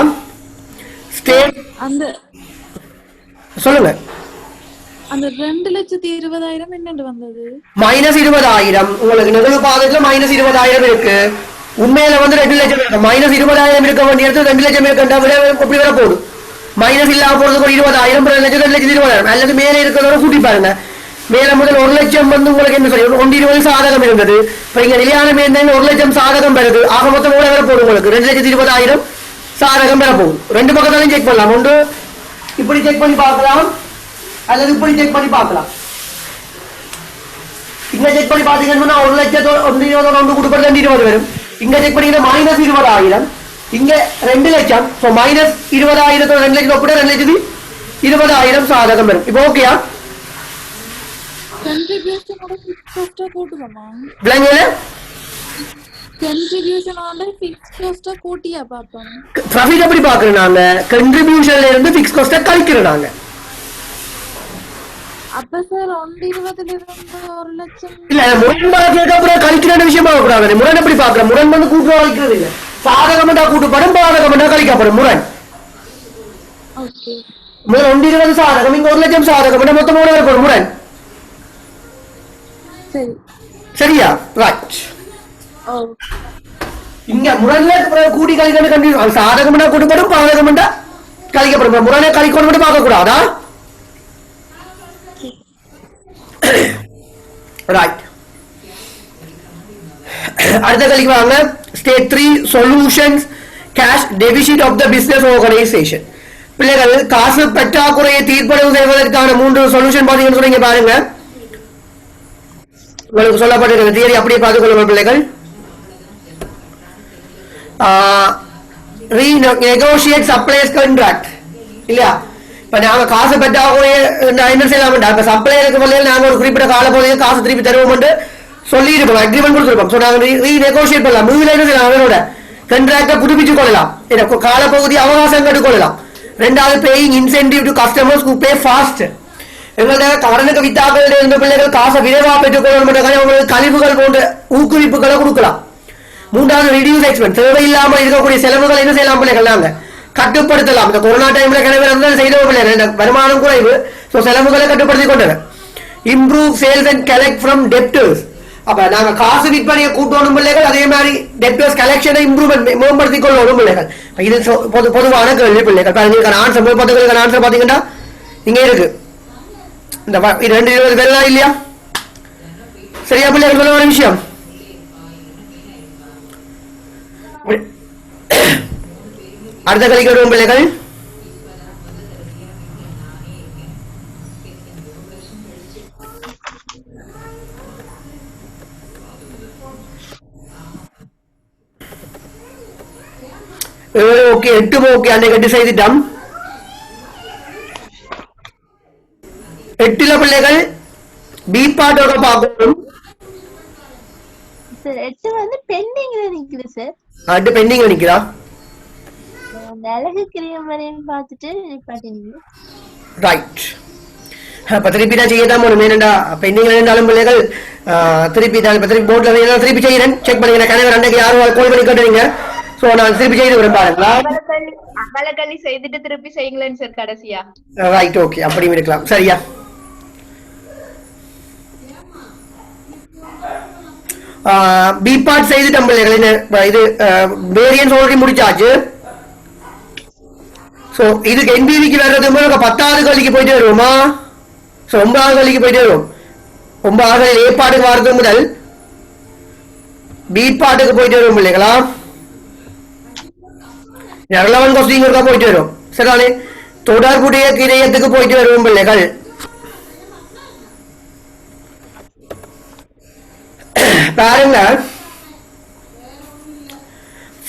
ஸ்டேட் அந்த சொல்லுங்க. அந்த 2,20,000 என்னண்டு வந்தது? மைனஸ் 20,000. உங்களுக்கு நிகழ்வு பாதத்துல மைனஸ் 20,000 இருக்கு. உண்மையில 2 லட்சம் இருக்கு. மைனஸ் 20,000 இருக்க வேண்டிய இடத்துல 2 லட்சம் இருக்கா விட எப்படி வர போகுது. மைனஸ் இல்லாம போறதுக்கு 20,000, 2 லட்சம் 2,20,000 அல்லது மேலே இருக்கிறதோட கூட்டி பாருங்க. மேல முதல் 1 லட்சம் உங்களுக்கு என்ன சொல்லி 120 சாதகம் இருந்தது. இப்ப இங்க நிலையான மேல் 1 லட்சம் சாதகம் பெறுது. ஆக மொத்தம் கூட வர போகுது உங்களுக்கு 2,20,000 சாதகம் பெற போகுது. 2 பக்கத்தாலையும் செக் பண்ணலாம். ஒன்று இப்படி செக் பண்ணி பார்க்கலாம், அல்லது இப்படி செக் பண்ணி பார்க்கலாம். இங்க செக் பண்ணி பாத்தீங்கன்னா 1 லட்சத்தோட 120 கொடுக்கறது 220 வரும். இங்க செக் பண்ணீங்கன்னா மைனஸ் 20,000, இங்க 2 லட்சம். மைனஸ் 20,000 2 லட்சம் ஒப்பிட 2,20,000 சாதகம் வரும். இப்போ ஓகேயா? ப்ராஃபிட் எப்படி பாக்குறோம் நாங்க? கன்ட்ரிபியூஷன்ல இருந்து ஃபிக்ஸ் காஸ்ட கழிக்கிறோம் நாங்க. அப்ப சார் 120 இருந்து 1 லட்சம் இல்ல முரண்பாடு கேட்க அப்புறம் கழிக்கிற விஷயமா கூடாது. முரண் எப்படி பாக்குறோம்? முரண் கூட்டுறோம் கழிக்கிறது இல்ல. சாதகம் என்றா கூட்டுப்படும், பாதகம் என்றா கழிக்கப்படும். முரண். ஓகே முதல் 120 சாதகம், இங்க 1,00,000 சாதகம் என்ற மொத்தம் 3 ஏற்படும். முரண். சரி சரியா? ரைட். ஓ இங்க முரண்ல கூட்டி கழிக்கணும். கண்டிப்பா சாதகம் என்றா கூட்டுப்படும், பாதகம் என்றா கழிக்கப்படும். முரணை கழிக்கணும் மட்டும் பார்க்க கூடாதா? ரைட். அடுத்த கழிக்கு வாங்க. State 3 solutions cash deficit of the business organisation. பிள்ளைகள் காசு பற்றாக்குறையை தீர்ப்படவு செய்வதற்கான 3 சொல்யூஷன் பாத்தீங்கன்னு சொன்னீங்க பாருங்க. உங்களுக்கு சொல்லப்பட்டிருக்கிற தியரி அப்படியே பார்த்துக் கொள்ளுங்கள் பிள்ளைகள். renegotiate suppliers contract இல்லையா? இப்ப நாங்க காசு பற்றாக்குறையை என்ன செய்யலாம்? இப்ப சப்ளையருக்கு வழியில் நாங்க ஒரு குறிப்பிட்ட கால பகுதியில் காசு திருப்பி தருவோம் சொல்லியிருப்போம், அக்ரிமெண்ட் கொடுத்துருப்போம். ஸோ நாங்கள் ரீநெகோசியேட் பண்ணலாம். மீது என்ன செய்யலாம்? அவங்களோட கண்ட்ராக்டை புதுப்பிச்சுக் கொள்ளலாம், காலப்பகுதி அவகாசம் கட்டுக்கொள்ளலாம். ரெண்டாவது paying incentive to customers who pay fast. எங்களுடைய கடனுக்கு வித்தாக்கள் இருந்த பிள்ளைகள் காசை விரைவாக பெற்றுக் கொள்ளணும், அவங்களுக்கு கழிவுகள் போன்ற ஊக்குவிப்புகளை கொடுக்கலாம். மூன்றாவது ரிடியூஸ் எக்ஸ்பென்ஸ், தேவையில்லாமல் இருக்கக்கூடிய செலவுகள் என்ன செய்யலாம் பிள்ளைகள்? நாங்க கட்டுப்படுத்தலாம். இந்த கொரோனா டைம்ல கிணறு செய்தவங்க பிள்ளைகள் வருமானம் குறைவு, ஸோ செலவுகளை கட்டுப்படுத்திக் கொண்டனர். Improve sales and collect from debtors. அப்ப நாங்க காசு விற்பனையை கூட்டணும் பிள்ளைகள், அதே மாதிரி டெப்டர்ஸ் கலெக்ஷனை இம்ப்ரூவ்மெண்ட் மேம்படுத்திக் கொள்ளணும் பிள்ளைகள். இது பொதுவான கேள்வி பிள்ளைகள். ஆன்சர் 30 ஆன்சர் பாத்தீங்கன்னா இங்க இருக்கு. இந்த 220 பேர்லாம் இல்லையா? சரியா பிள்ளைகள்? சொல்ல ஒரு விஷயம், அடுத்த கலைக்கு வருவோம் பிள்ளைகள். ஓகே 8 ஓகே, அன்னைக்கு 8 செய்துட்டோம். 8ல பிள்ளைகள் பி பார்ட்டோட பார்க்கணும். சார் 8 வந்து பெண்டிங்ல நிக்குது சார். அது பெண்டிங்ல நிக்குதா? அந்த அழகு கிரியம் வரையும் பார்த்துட்டு நிப்பாட்டினீங்க. ரைட். அப்ப திருப்பி தான் செய்யதான் போகணும். ஏனண்டா பெண்டிங்ல இருந்தாலும் பிள்ளைகள் திருப்பி தான் திருப்பி போர்ட்ல திருப்பி செய்யறேன். செக் பண்ணிக்கிறேன். கணவர் அன்னைக்கு யாரும் கால் பண்ணி கேட்டுறீங்க. சோ நான் திருப்பி செய்து வரேன் பாருங்களா. அகலக்கல்லி செய்துட்டு திருப்பி செய்யுங்களேன் சார் கடைசியா. ரைட் ஓகே, அப்படியும் இருக்கலாம். சரியா? பி பார்ட் செய்துட்டோம் பிள்ளைகள். இது வேரியன்ஸ் ஆல்ரெடி முடிச்சாச்சு. சோ இதுக்கு என்பிவிக்கு வர்றது 10வது கல்விக்கு போயிட்டு வருவோமா? சோ 9வது கல்விக்கு போயிட்டு வருவோம். 9வது ஏ பாட்டுக்கு வரது முதல் பி பாட்டுக்கு போயிட்டு வருவோம் பிள்ளைகளா. 11 கொஸ்டின் இருக்கா போயிட்டு வரும். சரிதானே? தொடர்புடைய கிரயத்துக்கு போயிட்டு வருவோம் பிள்ளைகள். பாருங்க,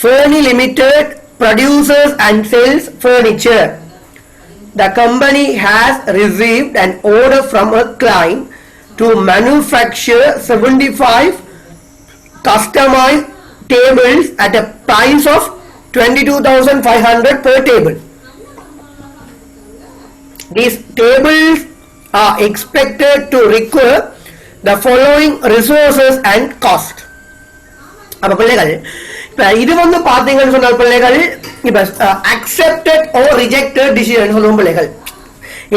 Fernie Limited produces and sells furniture. The company has received an order from a client to manufacture 75 customized tables at a price of 22,500 per table. These tables are expected to require the following resources and cost. அப்ப பிள்ளைகள் இப்ப இது வந்து பாத்தீங்கன்னு சொன்னால் பிள்ளைகள் இப்ப accepted or rejected decision சொல்லுவோம் பிள்ளைகள்.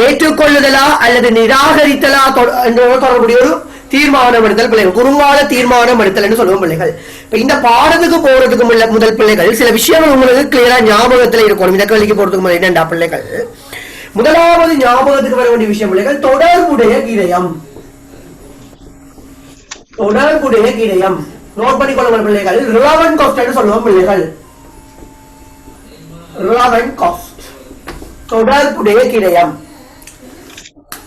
ஏற்றுக்கொள்ளுதலா அல்லது நிராகரித்தலா தொடர்புடைய ஒரு தீர்மானம் எடுத்தல் பிள்ளைகள், குறுங்கால தீர்மானம் எடுத்தல் என்று சொல்லுவோம் பிள்ளைகள். இப்ப இந்த பாடத்துக்கு போறதுக்கு முதல் பிள்ளைகள் சில விஷயங்கள் உங்களுக்கு கிளியரா ஞாபகத்துல இருக்கணும். இந்த கேள்விக்கு போறதுக்கு முதல் என்னண்டா பிள்ளைகள், முதலாவது ஞாபகத்துக்கு வர வேண்டிய விஷயம் பிள்ளைகள் தொடர்புடைய கிரயம். தொடர்புடைய கிரயம் நோட் பண்ணிக்கொள்ளுங்கள் பிள்ளைகள். ரிலவன்ட் காஸ்ட் என்று சொல்லுவோம் பிள்ளைகள். ரிலவன்ட் காஸ்ட், தொடர்புடைய கிரயம்.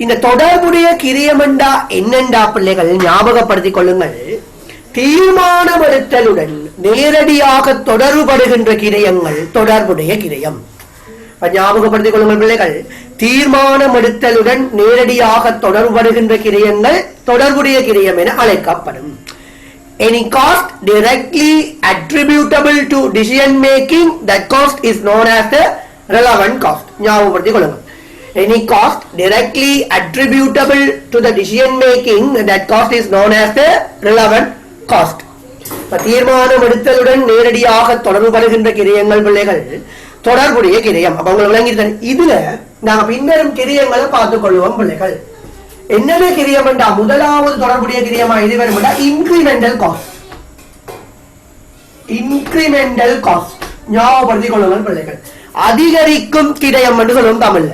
இந்த தொடர்புடைய கிரியமண்டா என்னண்டா பிள்ளைகள் ஞாபகப்படுத்திக் கொள்ளுங்கள். தீர்மானம் எடுத்தலுடன் நேரடியாக தொடர்புபடுகின்ற கிரயங்கள் தொடர்புடைய கிரயம். ஞாபகப்படுத்திக் கொள்ளுங்கள் பிள்ளைகள். தீர்மானம் எடுத்தலுடன் நேரடியாக தொடர்புபடுகின்ற கிரயங்கள் தொடர்புடைய கிரயம் என அழைக்கப்படும். Any cost directly attributable to decision making, that cost is known as the relevant cost. ஞாபகப்படுத்திக் கொள்ளுங்கள். Any cost directly attributable to the decision making, that cost is known as the relevant cost. தீர்மானம் எடுத்தலுடன் நேரடியாக தொடர்புபடுகின்ற கிரியங்கள் பிள்ளைகள் தொடர்புடைய கிரியம். அப்ப உங்களுக்கு விளங்கிட்டு இதுல நாங்க பின்வரும் கிரியங்களை பார்த்துக் கொள்வோம் பிள்ளைகள். என்னென்ன கிரியம் என்றா முதலாவது தொடர்புடைய கிரியமா இது வரும் இன்கிரிமெண்டல் காஸ்ட். இன்கிரிமெண்டல் காஸ்ட் ஞாபகப்படுத்திக் கொள்ளுங்கள் பிள்ளைகள். அதிகரிக்கும் கிரயம் என்று சொல்லுவோம் தமிழ்ல.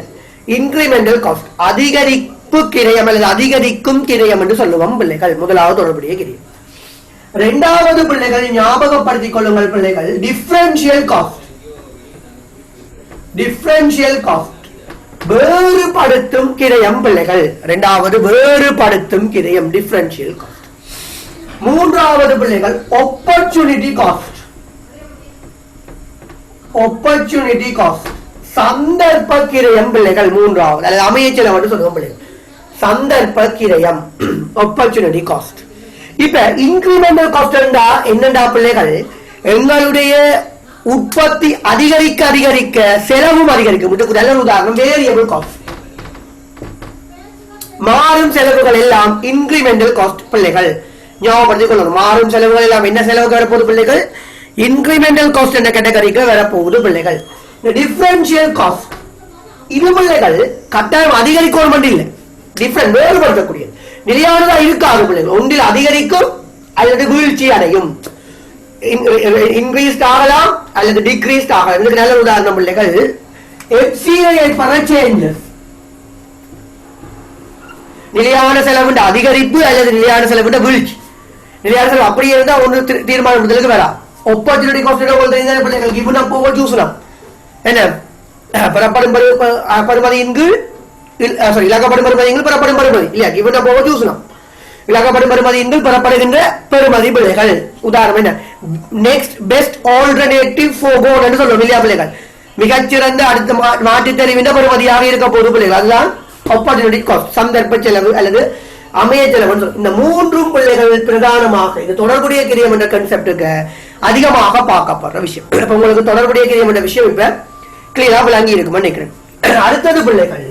இன்கிரிமெண்டல் காஸ்ட் அதிகரிப்பு கிரயம் அல்லது அதிகரிக்கும் கிரயம் என்று சொல்லுவோம் பிள்ளைகள். முதலாவது தொடர்புடைய கிரியம். இரண்டாவது பிள்ளைகள் ஞாபகப்படுத்திக் கொள்ளுங்கள் பிள்ளைகள் டிஃபரன்ஷியல் காஸ்ட். டிஃபரன்ஷியல் காஸ்ட் வேறுபடுத்தும் கிரயம் பிள்ளைகள். இரண்டாவது வேறுபடுத்தும் கிரயம் டிஃபரன்ஷியல் காஸ்ட். மூன்றாவது பிள்ளைகள் ஆப்பர்ச்சுனிட்டி காஸ்ட். ஆப்பர்ச்சுனிட்டி காஸ்ட் சந்தர்ப்ப கிரயம் பிள்ளைகள். மூன்றாவது அல்லது அமைய செலவு சொல்லுவோம் பிள்ளைகள். சந்தர்ப்ப கிரயம் ஆப்பர்ச்சுனிட்டி காஸ்ட். இப்ப இன்கிரிமெண்டல் காஸ்ட் என்னண்டா பிள்ளைகள் எங்களுடைய உற்பத்தி அதிகரிக்க அதிகரிக்க செலவும் அதிகரிக்கும். நல்ல உதாரணம் வேரியபிள் காஸ்ட். மாறும் செலவுகள் எல்லாம் இன்கிரிமெண்டல் காஸ்ட் பிள்ளைகள். ஞாபகப்படுத்திக் கொள்ளணும். மாறும் செலவுகள் எல்லாம் என்ன செலவுக்கு வரப்போகுது பிள்ளைகள்? இன்கிரிமெண்டல் காஸ்ட் என்ற கேட்டகரிக்கு வரப்போகுது பிள்ளைகள். டிஃபரன்ஷியல் காஸ்ட் இது பிள்ளைகள் கட்டாயம் அதிகரிக்கும் மட்டும் இல்லை, டிஃபரண்ட் வேறுபடுத்தக்கூடியது. நிலையானதா இருக்காது பிள்ளைகள். ஒன்றில் அதிகரிக்கும் அல்லது வீழ்ச்சி அடையும். இன்க்ரீஸ்ட் ஆகலாம் அல்லது டிக்ரீஸ்ட் ஆகலாம். இதுக்கு நல்ல உதாரணம் பிள்ளைகள் FCI சேஞ்சஸ். நிலையான செலவு அதிகரிப்பு அல்லது நிலையான செலவு வீழ்ச்சி. நிலையான செலவு அப்படியே இருந்தா ஒன்று தீர்மானம் வரா. ஆப்பர்ச்சுனிட்டி காஸ்ட் பிள்ளைகள் கிவன் அப் ஓவர் சூசனம் என்ன பெறப்படும் பருமதியின் கீழ் இலக்கப்படும் பருமதியின் பெறப்படும் பருமதி இல்லையா? கிவன் அப் ஓவர் சூசனம் இலக்கப்படும் பருமதியின் கீழ் பெறப்படுகின்ற பெருமதி பிள்ளைகள். உதாரணம் என்ன? நெக்ஸ்ட் பெஸ்ட் ஆல்டர்னேட்டிவ் ஃபோர்கோன் என்று சொல்லுவோம் இல்லையா பிள்ளைகள்? மிகச்சிறந்த அடுத்த மாற்றுத் தெரிவிந்த பெருமதியாக இருக்க போது பிள்ளைகள். அதுதான் ஆப்பர்ச்சுனிட்டி காஸ்ட் சந்தர்ப்ப செலவு அல்லது அமைய செலவு. இந்த மூன்றும் பிள்ளைகள் பிரதானமாக இது தொடர்புடைய கிரியம் என்ற கன்செப்டுக்கு அதிகமாக பார்க்கப்படுற விஷயம். இப்ப உங்களுக்கு தொடர்புடைய கிரியம் என்ற விஷயம் இப்ப கிளியரா விளங்கி இருக்கும்னு நினைக்கிறேன். அடுத்தது பிள்ளைகள்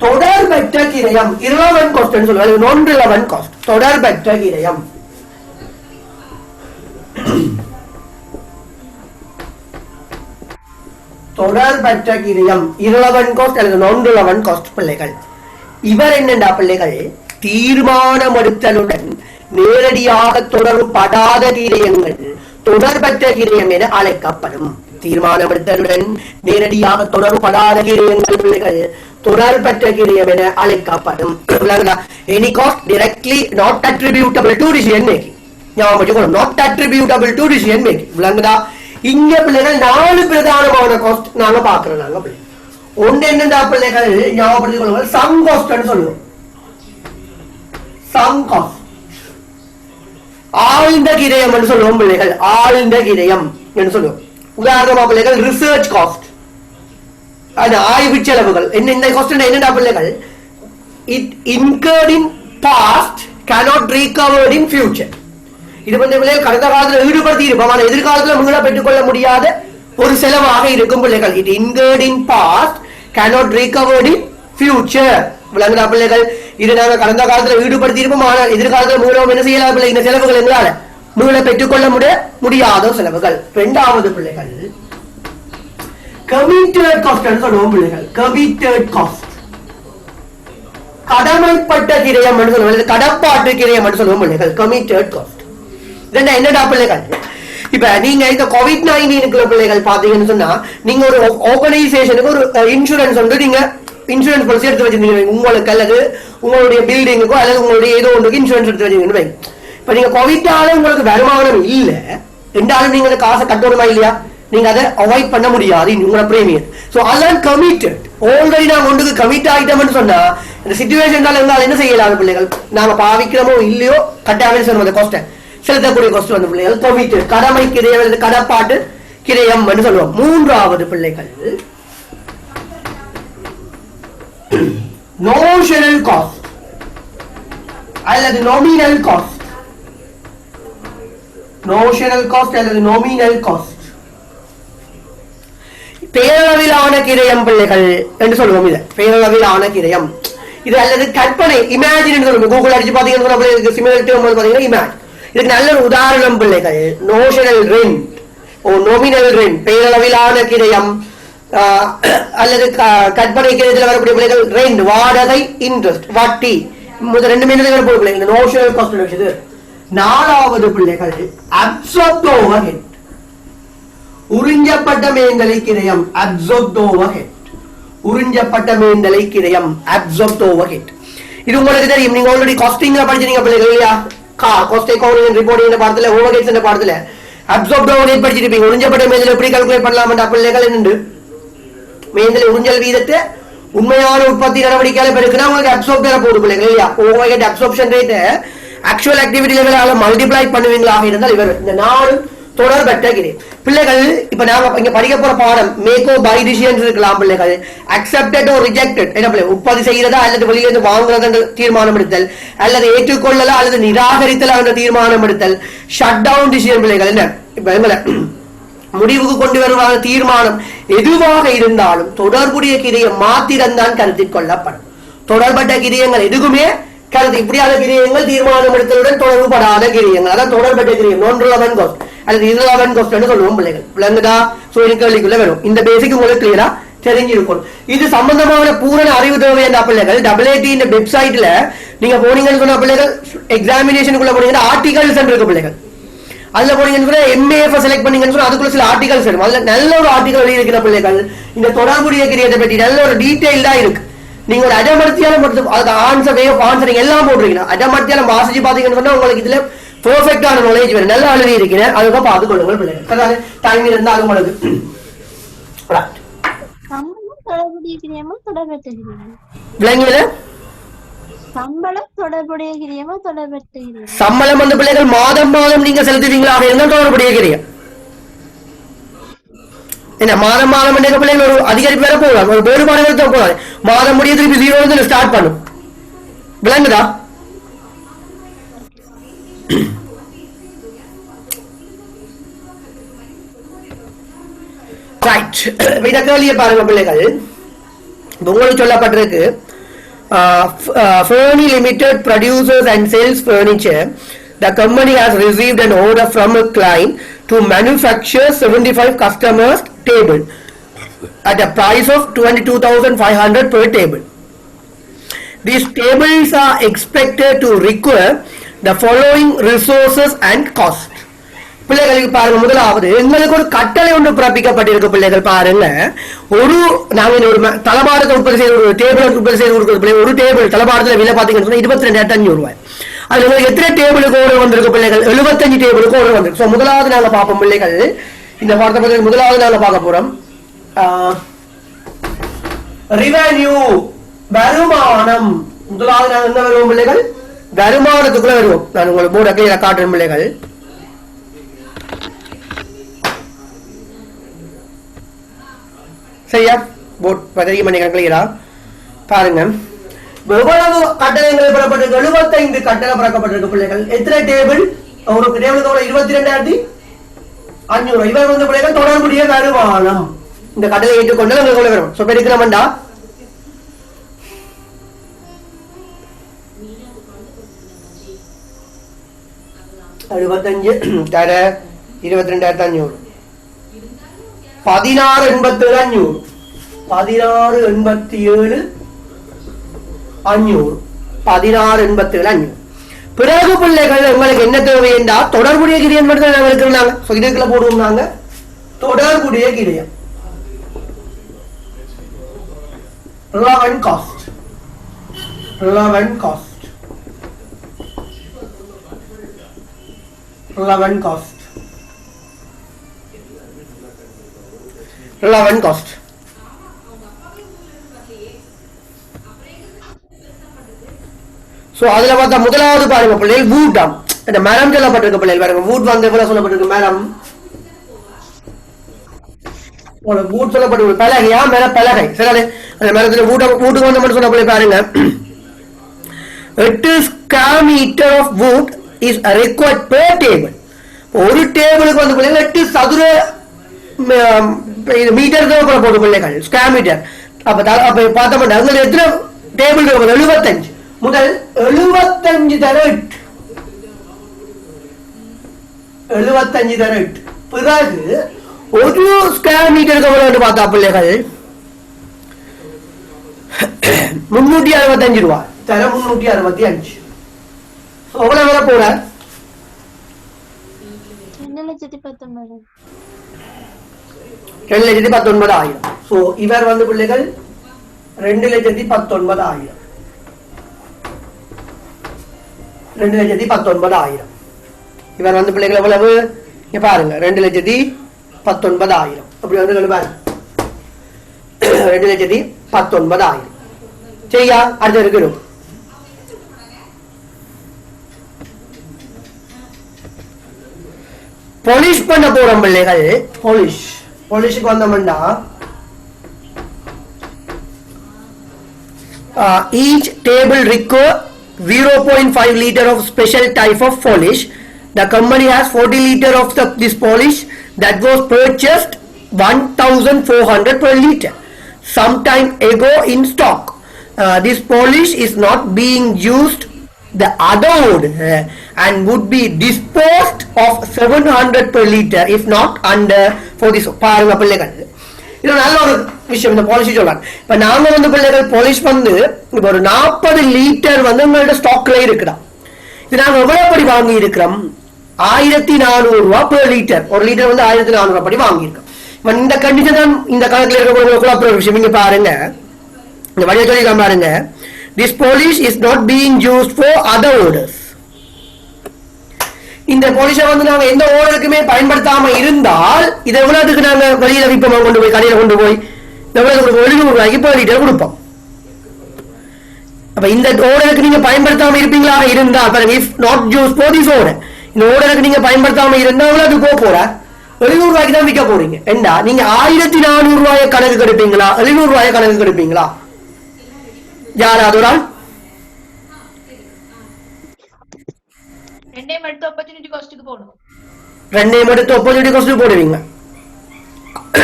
தொடர்பற்ற கிரயம் irrelevant cost ன்னு சொல்லுவாங்க. நான் relevant cost தொடர்பற்ற கிரயம். தொடர்பற்ற கிரயம் irrelevant cost அல்லது நான் relevant cost பிள்ளைகள். இவர் என்னண்டா பிள்ளைகள் தீர்மானம் எடுத்தலுடன் நேரடியாக தொடர்புபடாத கிரயங்கள் தொடர்பற்ற கிரயம் என அழைக்கப்படும். தீர்மானம் எடுத்தலுடன் நேரடியாக தொடர்புபடாத கிரயங்கள் பிள்ளைகள் தொடர்பற்ற கிரயம் என அழைக்கப்படும். Any cost directly not attributable to decision making. ஞாபகம் not attributable to decision making. விளங்குதா? இங்க பிள்ளைகள் 4 பிரதானமான காஸ்ட் நாங்க பாக்குறோம். நாங்க பிள்ளைகள் ஒன்று என்னடா பிள்ளைகள் ஞாபகப்படுத்திக் கொள்ளுங்கள். சம் காஸ்ட் சொல்லுவோம். சம் காஸ்ட் ஆழ்ந்த கிரயம் என்று சொல்லுவோம் பிள்ளைகள். ஆழ்ந்த கிரயம் என்று சொல்லுவோம். உதாரணமா பிள்ளைகள் ரிசர்ச் காஸ்ட் ஆய்வு செலவுகள். இந்த காஸ்ட் என்னடா பிள்ளைகள் it incurred in past cannot recovered in future. இது பிள்ளைகள் கடந்த காலத்தில் ஈடுபடுத்தி இருப்போம் ஆனால் எதிர்காலத்தில் மீள பெற்றுக்கொள்ள முடியாத ஒரு செலவாக இருக்கும் பிள்ளைகள். It incurred in past cannot recovered in future. விளங்குதா பிள்ளைகள்? இது நாங்க கடந்த காலத்தில் ஈடுபடுத்தி இருப்போம் ஆனால் எதிர்காலத்தில் மீளவும் என்ன செய்யலாம் பிள்ளை? இந்த செலவுகள் எங்களால மீள பெற்றுக்கொள்ள முடியாத செலவுகள். இரண்டாவது பிள்ளைகள் committed cost ன்னு சொல்லுவோம் பிள்ளைகள். committed cost கடமைப்பட்ட கிரயம் என்று சொல்லுவோம். கடப்பாட்டு கிரயம் என்று சொல்லுவோம் பிள்ளைகள். committed cost என்னடா பிள்ளைகள்? இப்ப நீங்க இந்த COVID-19 பிள்ளைகள் பாத்தீங்கன்னு சொன்னா நீங்க ஒரு ஆர்கனைசேஷனுக்கு ஒரு இன்சூரன்ஸ் வந்து நீங்க இன்சூரன்ஸ் பாலிசி எடுத்து வச்சிருந்தீங்க. உங்களுக்கு அல்லது உங்களுடைய பில்டிங்குக்கோ அல்லது உங்களுடைய ஏதோ ஒன்றுக்கு இன்சூரன்ஸ் எடுத்து வச்சிருக்கீங்க. இப்ப நீங்க கோவிட்டால உங்களுக்கு வருமானம் இல்ல ரெண்டாலும் நீங்க காசை கட்டணுமா இல்லையா? நீங்க அதை அவாய்ட் பண்ண முடியாது உங்களோட பிரீமியம். சோ அதான் கமிட்டட். ஆல்ரெடி நாங்க ஒன்றுக்கு கமிட் ஆயிட்டோம்னு சொன்னா இந்த சிச்சுவேஷன் எங்களால் என்ன செய்யலாம் பிள்ளைகள்? நாங்க பாவிக்கிறோமோ இல்லையோ கட்டாயம் சொல்லுவோம் காஸ்ட் செலுத்தக்கூடிய காஸ்ட் வந்து பிள்ளைகள் கமிட்டட் கடமை கிரயம் அல்லது கடப்பாட்டு கிரயம் என்று சொல்லுவோம். மூன்றாவது பிள்ளைகள் notional cost அல்லது nominal cost. notional cost அல்லது nominal cost பேரளவிலான கிரயம் பிள்ளைகள் என்று சொல்லுவோம். இது பேரளவிலான கிரயம். இது அல்லது கற்பனை இமேஜின் சொல்லுவோம். கூகுள் அடிச்சு பாத்தீங்கன்னா சிமிலர் டேர்ம் பாத்தீங்கன்னா இமேஜ். இதுக்கு நல்ல ஒரு உதாரணம் பிள்ளைகள் நோஷனல் ரெண்ட் நோமினல் ரெண்ட் பெயரளவிலான கிரயம் அல்லது கற்பனை கிரயத்தில் வரக்கூடிய பிள்ளைகள் ரெண்ட் வாடகை இன்ட்ரெஸ்ட் வட்டி முதல் ரெண்டு மீனர்கள் போடு பிள்ளைகள் நோஷனல் காஸ்ட். இது நாலாவது பிள்ளைகள் அப்சர்ப்ட் ஓவர்ஹெட் உறிஞ்சப்பட்ட மேந்தலை கிரயம் அப்சர்ப்ட் ஓவர்ஹெட் உறிஞ்சப்பட்ட மேந்தலை கிரயம் அப்சர்ப்ட் ஓவர்ஹெட். இது உங்களுக்கு தெரியும், நீங்க ஆல்ரெடி காஸ்டிங்ல படிச்சீங்க பிள்ளைகள் இல்லையா? காஸ்ட் அக்கவுண்டிங் ரிப்போர்ட்டிங் பாடத்துல ஓவர்ஹெட்ஸ் என்ற பாடத்துல அப்சர்ப்ட் ஓவர்ஹெட் படிச்சிருப்பீங்க. உறிஞ்சப்பட்ட மேந்தலை எப்படி கால்குலேட் பண்ணலாம்டா பிள்ளைகள் என்று மேந்தலை உறிஞ்சல் வீதத்தை உண்மையான உற்பத்தி நடவடிக்கையால பெருக்குனா உங்களுக்கு அப்சர்ப்ட் போடு பிள்ளைகள் இல்லையா? Overhead absorption rate actual activity லெவலால மல்டிப்ளை பண்ணுவீங்களாக இருந்தால் இவர் இந்த நாலு தொடர்பற்ற கிரயம். பிள்ளைகள் இப்ப நாங்க இங்க படிக்க போற பாடம் மேக்கோ பை டிசிஷன்ஸ் இருக்கலாம் பிள்ளைகள். அக்செப்டட் ஓ ரிஜெக்டட் என்ன பிள்ளை உற்பத்தி செய்யறதா அல்லது வெளியிலிருந்து வாங்குறதா என்ற தீர்மானம் எடுத்தல் அல்லது ஏற்றுக்கொள்ளலா அல்லது நிராகரித்தலா என்ற தீர்மானம் எடுத்தல் ஷட் டவுன் டிசிஷன் பிள்ளைகள். என்ன இப்ப முடிவுக்கு கொண்டு வருவாங்க தீர்மானம் எதுவாக இருந்தாலும் தொடர்புடைய கிரியம் மாத்திரம்தான் கருத்தில் கொள்ளப்படும். தொடர்பட்ட கிரியங்கள் எதுவுமே கருத்து இப்படியான கிரியங்கள் தீர்மானம் எடுத்தலுடன் தொடர்புபடாத கிரியங்கள் அதான் தொடர்பட்ட கிரியம் நான் ரிலவன்ட் காஸ்ட் அல்லது irrelevant cost ன்னு சொல்லுவோம் பிள்ளைகள். விளங்குதா? சோ கேள்விக்குள்ள வரும். இந்த பேசிக் உங்களுக்கு கிளியரா தெரிஞ்சிருக்கும். இது சம்பந்தமான பூரண அறிவு தேவை என்ற பிள்ளைகள் AAT இந்த வெப்சைட்ல நீங்க போனீங்கன்னு சொன்ன பிள்ளைகள் எக்ஸாமினேஷனுக்குள்ள போனீங்கன்னா ஆர்டிகல்ஸ் இருக்கு பிள்ளைகள். அதுல போனீங்கன்னு சொன்னா MAF செலக்ட் பண்ணீங்கன்னு சொன்னா அதுக்குள்ள சில ஆர்டிகல்ஸ் இருக்கும். அதுல நல்ல ஒரு ஆர்டிகல் எழுதி இருக்கிற பிள்ளைகள் இந்த தொடர்புடைய கிரியத்தை பற்றி நல்ல ஒரு டீடைல்டா இருக்கு. நீங்க ஒரு அடமர்த்தியால அதுக்கு ஆன்சர் வே ஆஃப் ஆன்சரிங் எல்லாம் போட்டிருக்கீங்க. அடமர்த்தியால வாசிச்சு பாத்தீங்கன்னு சொன்னா உங்களுக்கு இதுல பெர்ஃபெக்ட்டான நாலேஜ் வேணும். நல்லா எழுதி இருக்கிறேன், அதுக்கு பார்த்து கொள்ளுங்கள் பிள்ளைகள். அதாவது டைம் இருந்தா அது உங்களுக்கு தொடர்புடைய கிரியமா தொடர்பற்ற கிரியமா விளங்கியல சம்பளம் தொடர்புடைய கிரியமா தொடர்பற்ற கிரியம். சம்பளம் வந்து பிள்ளைகள் மாதம் மாதம் நீங்க செலுத்துவீங்களாக இருந்தால் தொடர்புடைய கிரியம். என்ன மாதம் மாதம் என்ற பிள்ளைகள் ஒரு அதிகரிப்பு வேற போகலாம், ஒரு வேறுபாடு போகலாம். மாதம் முடிய திருப்பி 0 ஸ்டார்ட் பண்ணும். விளங்குதா? இத கேள்வியை பாருங்க பிள்ளைகள். உங்களுக்கு சொல்லப்பட்டிருக்கு Fernie Limited produces and sells furniture. The company has received an order from a client to manufacture 75 customers table at a price of 22,500 per table. These tables are expected to require the following resources and cost. பிள்ளைகளுக்கு பாருங்க, முதலாவது எங்களுக்கு ஒரு கட்டளை ஒன்று பிறப்பிக்கப்பட்டிருக்கு பிள்ளைகள். பாருங்க, ஒரு நாங்க ஒரு தளபாடத்தை உற்பத்தி செய்து ஒரு டேபிள் உற்பத்தி செய்து கொடுக்குறது. ஒரு டேபிள் தளபாடத்துல விலை பாத்தீங்கன்னா 22,500 ரூபாய். அதுல எத்தனை டேபிளுக்கு ஓர்டர் வந்திருக்கு பிள்ளைகள்? 75 டேபிளுக்கு ஓர்டர் வந்திருக்கு. சோ முதலாவது நாங்க பார்ப்போம் பிள்ளைகள். இந்த பாடத்தை பத்தி முதலாவது நாங்க பார்க்க போறோம் ரெவென்யூ வருமானம். முதலாவது நாங்க என்ன வருவோம் பிள்ளைகள்? வருமானத்துக்குள்ள வருவோம். நான் உங்களுக்கு போர்டு கையில காட்டுறேன் பிள்ளைகள். சரியா? போர்ட் பதவி மணி கணக்கிலா பாருங்க. எவ்வளவு கட்டணங்கள் பெறப்பட்டிருக்கு? 75 கட்டணம் பிறக்கப்பட்டிருக்கு பிள்ளைகள். எத்தனை டேபிள்? ஒரு டேபிளுக்கு 22,500. இவர் வந்து பிள்ளைகள் தொடர்புடைய வருமானம். இந்த கட்டளை ஏற்றுக்கொண்டு உங்களுக்கு வரும். சோ பெருக்கிறோம்டா 75 தர 22,500 16,87,500 16,87,500 பிறகு பிள்ளைகள் உங்களுக்கு என்ன தேவை என்றால் தொடர்புடைய கிரியம் மட்டும் நாங்கள் இருக்கிறாங்க. இதுக்குள்ள போடுவோம் நாங்க தொடர்புடைய கிரியம் relevant cost relevant cost relevant cost relevant cost. So அதுல பார்த்தா முதலாவது பாருங்க பிள்ளைகள் வூட்டாம். இந்த மரம் சொல்லப்பட்டிருக்க பிள்ளைகள் பாருங்க. வூட் வந்து எவ்வளவு சொல்லப்பட்டிருக்கு? மரம் வூட் சொல்லப்பட்டிருக்கு. பலகையா மர பலகை. சரி, அந்த மரத்துல வூட்டுக்கு வந்து மட்டும் சொன்ன பிள்ளை பாருங்க 8 square meter of wood is required per table. ஒரு டேபிளுக்கு வந்து பிள்ளைகள் 8 சதுர மீட்டர் தான் போட்டு பிள்ளைகள் ஸ்கொயர் மீட்டர். அப்ப பார்த்தோம்னா அங்க எத்தனை டேபிள் 75 முதல் 75 தர 75 தர 8. பிறகு ஒரு ஸ்கொயர் மீட்டருக்கு எவ்வளவு பார்த்தா பிள்ளைகள் 365 ரூபாய் தர 365. எவ்வளவு வர போற 2,19,000. 2,19,000. சோ இவர் வந்து பிள்ளைகள் 2,19,000. 2,19,000. இவர் வந்து பிள்ளைகள் எவ்வளவு இங்க பாருங்க 2,19,000. அப்படி வந்து பாருங்க 2,19,000. சரியா? அடுத்து இருக்கணும் பாலிஷ் பண்ண போறோம் பிள்ளைகள். பாலிஷ்க்கு வந்தோம்னா each table require 0.5 liter of special type of polish. The company has 40 liter of this polish that was purchased 1,400 per liter some time ago in stock. This polish is not being used the other wood and would be disposed of 700 per liter if not under for this. பாருங்க பிள்ளைகள், இது நல்ல ஒரு விஷயம். இந்த polish சொல்றாங்க. இப்ப நாங்க வந்து பிள்ளைகள் பாலிஷ் வந்து இப்ப ஒரு 40 லிட்டர் வந்து உங்களோட ஸ்டாக்ல இருக்குதான். இது நாங்க எவ்வளவு படி வாங்கி இருக்கிறோம்? 1,400 ரூபாய் per லிட்டர். ஒரு லிட்டர் வந்து 1,400 ரூபாய் படி வாங்கி இருக்கோம். இந்த கண்டிஷன் தான் இந்த கணக்குல இருக்க விஷயம். இங்க பாருங்க, இந்த வழியை சொல்லி பாருங்க. This polish is not being used for other orders. இந்த பாலிஷை வந்து நாங்க எந்த ஓர்டருக்குமே பயன்படுத்தாம இருந்தால் இதை எவ்வளவுக்கு நாங்க வெளியில விற்போம், கொண்டு போய் கடையில கொண்டு போய் 700 ரூபாய்க்கு per லிட்டர் கொடுப்போம். அப்ப இந்த ஓர்டருக்கு நீங்க பயன்படுத்தாம இருப்பீங்களா இருந்தால் பாருங்க, if not used for this order, இந்த ஓர்டருக்கு நீங்க பயன்படுத்தாம இருந்தா எவ்வளவு போக போற 700 ரூபாய்க்கு தான் விற்க போறீங்க. ஏண்டா நீங்க 1,400 ரூபாயை கணக்கு கெடுப்பீங்களா 700 ரூபாயை கணக்கு கெடுப்பீங்களா? யாராவது ஒரு ஆள்? ரெண்டையும் எடுத்து opportunity cost-க்கு போடணும். ரெண்டையும் எடுத்து opportunity cost-க்கு போடுவீங்க.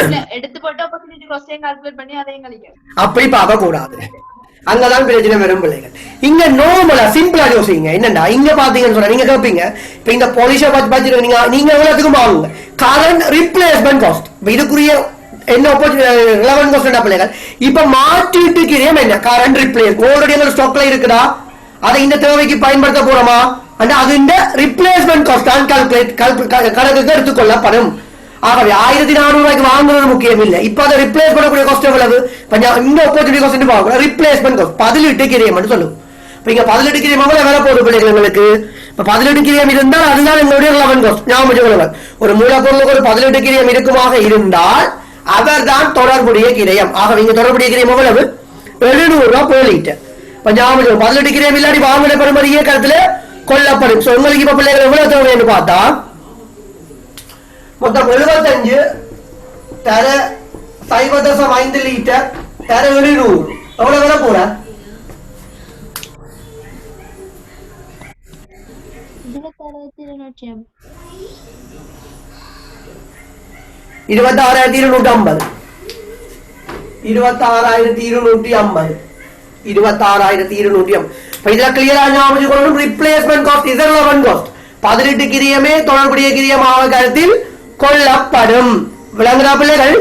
இல்ல, எடுத்து போட்டு opportunity cost-ஐயும் கால்குலேட் பண்ணி அதையும் கழிக்கணும். அப்படி பார்க்க கூடாது. அங்கதான் பிரச்சனை வரும் பிள்ளைகள். இங்க நார்மலா சிம்பிளா யோசிங்க. என்னன்னா இங்க பாத்தீங்கன்னு சொன்னா நீங்க கேட்பீங்க, இப்ப இந்த பாலிஷை பார்த்து நீங்க எவ்வளவுக்கும் வாங்குங்க. கரண்ட் ரிப்ளேஸ்மெண்ட் காஸ்ட் இதுக்குரிய என்ன ரிலவன்ட் காஸ்ட் பிள்ளைகள். இப்ப மாற்றிட்டு கிரியம் என்ன கரண்ட் ரிப்ளேஸ் ஆல்ரெடி எங்க ஸ்டாக்ல இருக்குதா, அதை இந்த தேவைக்கு பயன்படுத்த போறோமா, அது இந்த ரிப்ளேஸ்மெண்ட் காஸ்ட் தான் கணக்குக்கு எடுத்துக்கொள்ளப்படும். ஆகவே 1,400 ரூபாய்க்கு வாங்குறது முக்கியம் இல்லை. இப்ப அதை ரிப்ளேஸ் பண்ணக்கூடிய காஸ்ட் எவ்வளவு? இந்த ஆப்பர்ச்சுனிட்டி காஸ்ட் பார்க்கணும். ரிப்ளேஸ்மெண்ட் காஸ்ட் 18 கிரியம் சொல்லும். இப்ப இங்க 18 கிரியம் வேலை போகுது பிள்ளைகள் எங்களுக்கு. இப்ப 18 கிரியம் இருந்தால் அதுதான் எங்களுடைய ரிலவன்ட் காஸ்ட். ஞாபகம், ஒரு மூலப்பொருளுக்கு ஒரு 18 கிரியம் இருக்குமாக இருந்தால் அவர் தான் தொடர்புடைய கிரயம். ஆகவே இங்க தொடர்புடைய கிரயம் எவ்வளவு? 700 ரூபாய் per லிட்டர். ஞாபகம், 18 கிரியம் இல்லாடி வாங்கின பெருமதியே கருத்துல கொல்லப்படும். உங்களுக்கு இப்ப பிள்ளைகள் எவ்வளவு தேவைன்னு பார்த்தா மொத்தம் 75 தர 0.5 லிட்டர் தர 700 எவ்வளவு விலை போற? 26,250. 26,250. 26,250. 26,250. இதுல கிளியரா ஞாபகம் கொள்ளணும். Replacement cost is relevant cost. 18 கிரியமே தொடர்புடைய கிரியமாக கருத்தில் கொள்ளப்படும். விளங்குதா பிள்ளைகள்?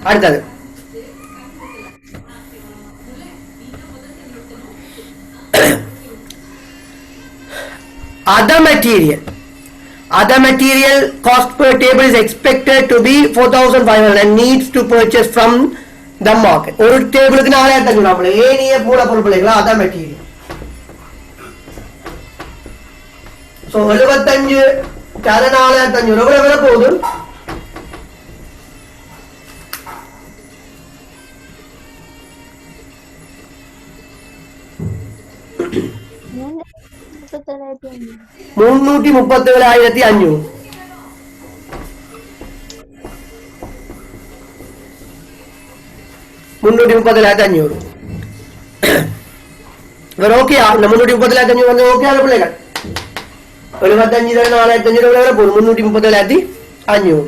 அடுத்தது other material. Other material cost per table is expected to be 4,500 and needs to purchase from the market. ஒரு டேபிளுக்கு 4,500 சொன்னாங்களே, ஏனிய மூலப்பொருள் பிள்ளைகளா other material. So 75 தர 4,500 எவ்வளவு விலை போகுது? $337,500. ஓகே, இந்த 337,500 வந்து ஓகே ஆன பிள்ளைகள். 75 4,500 வரை போகும். 337,500.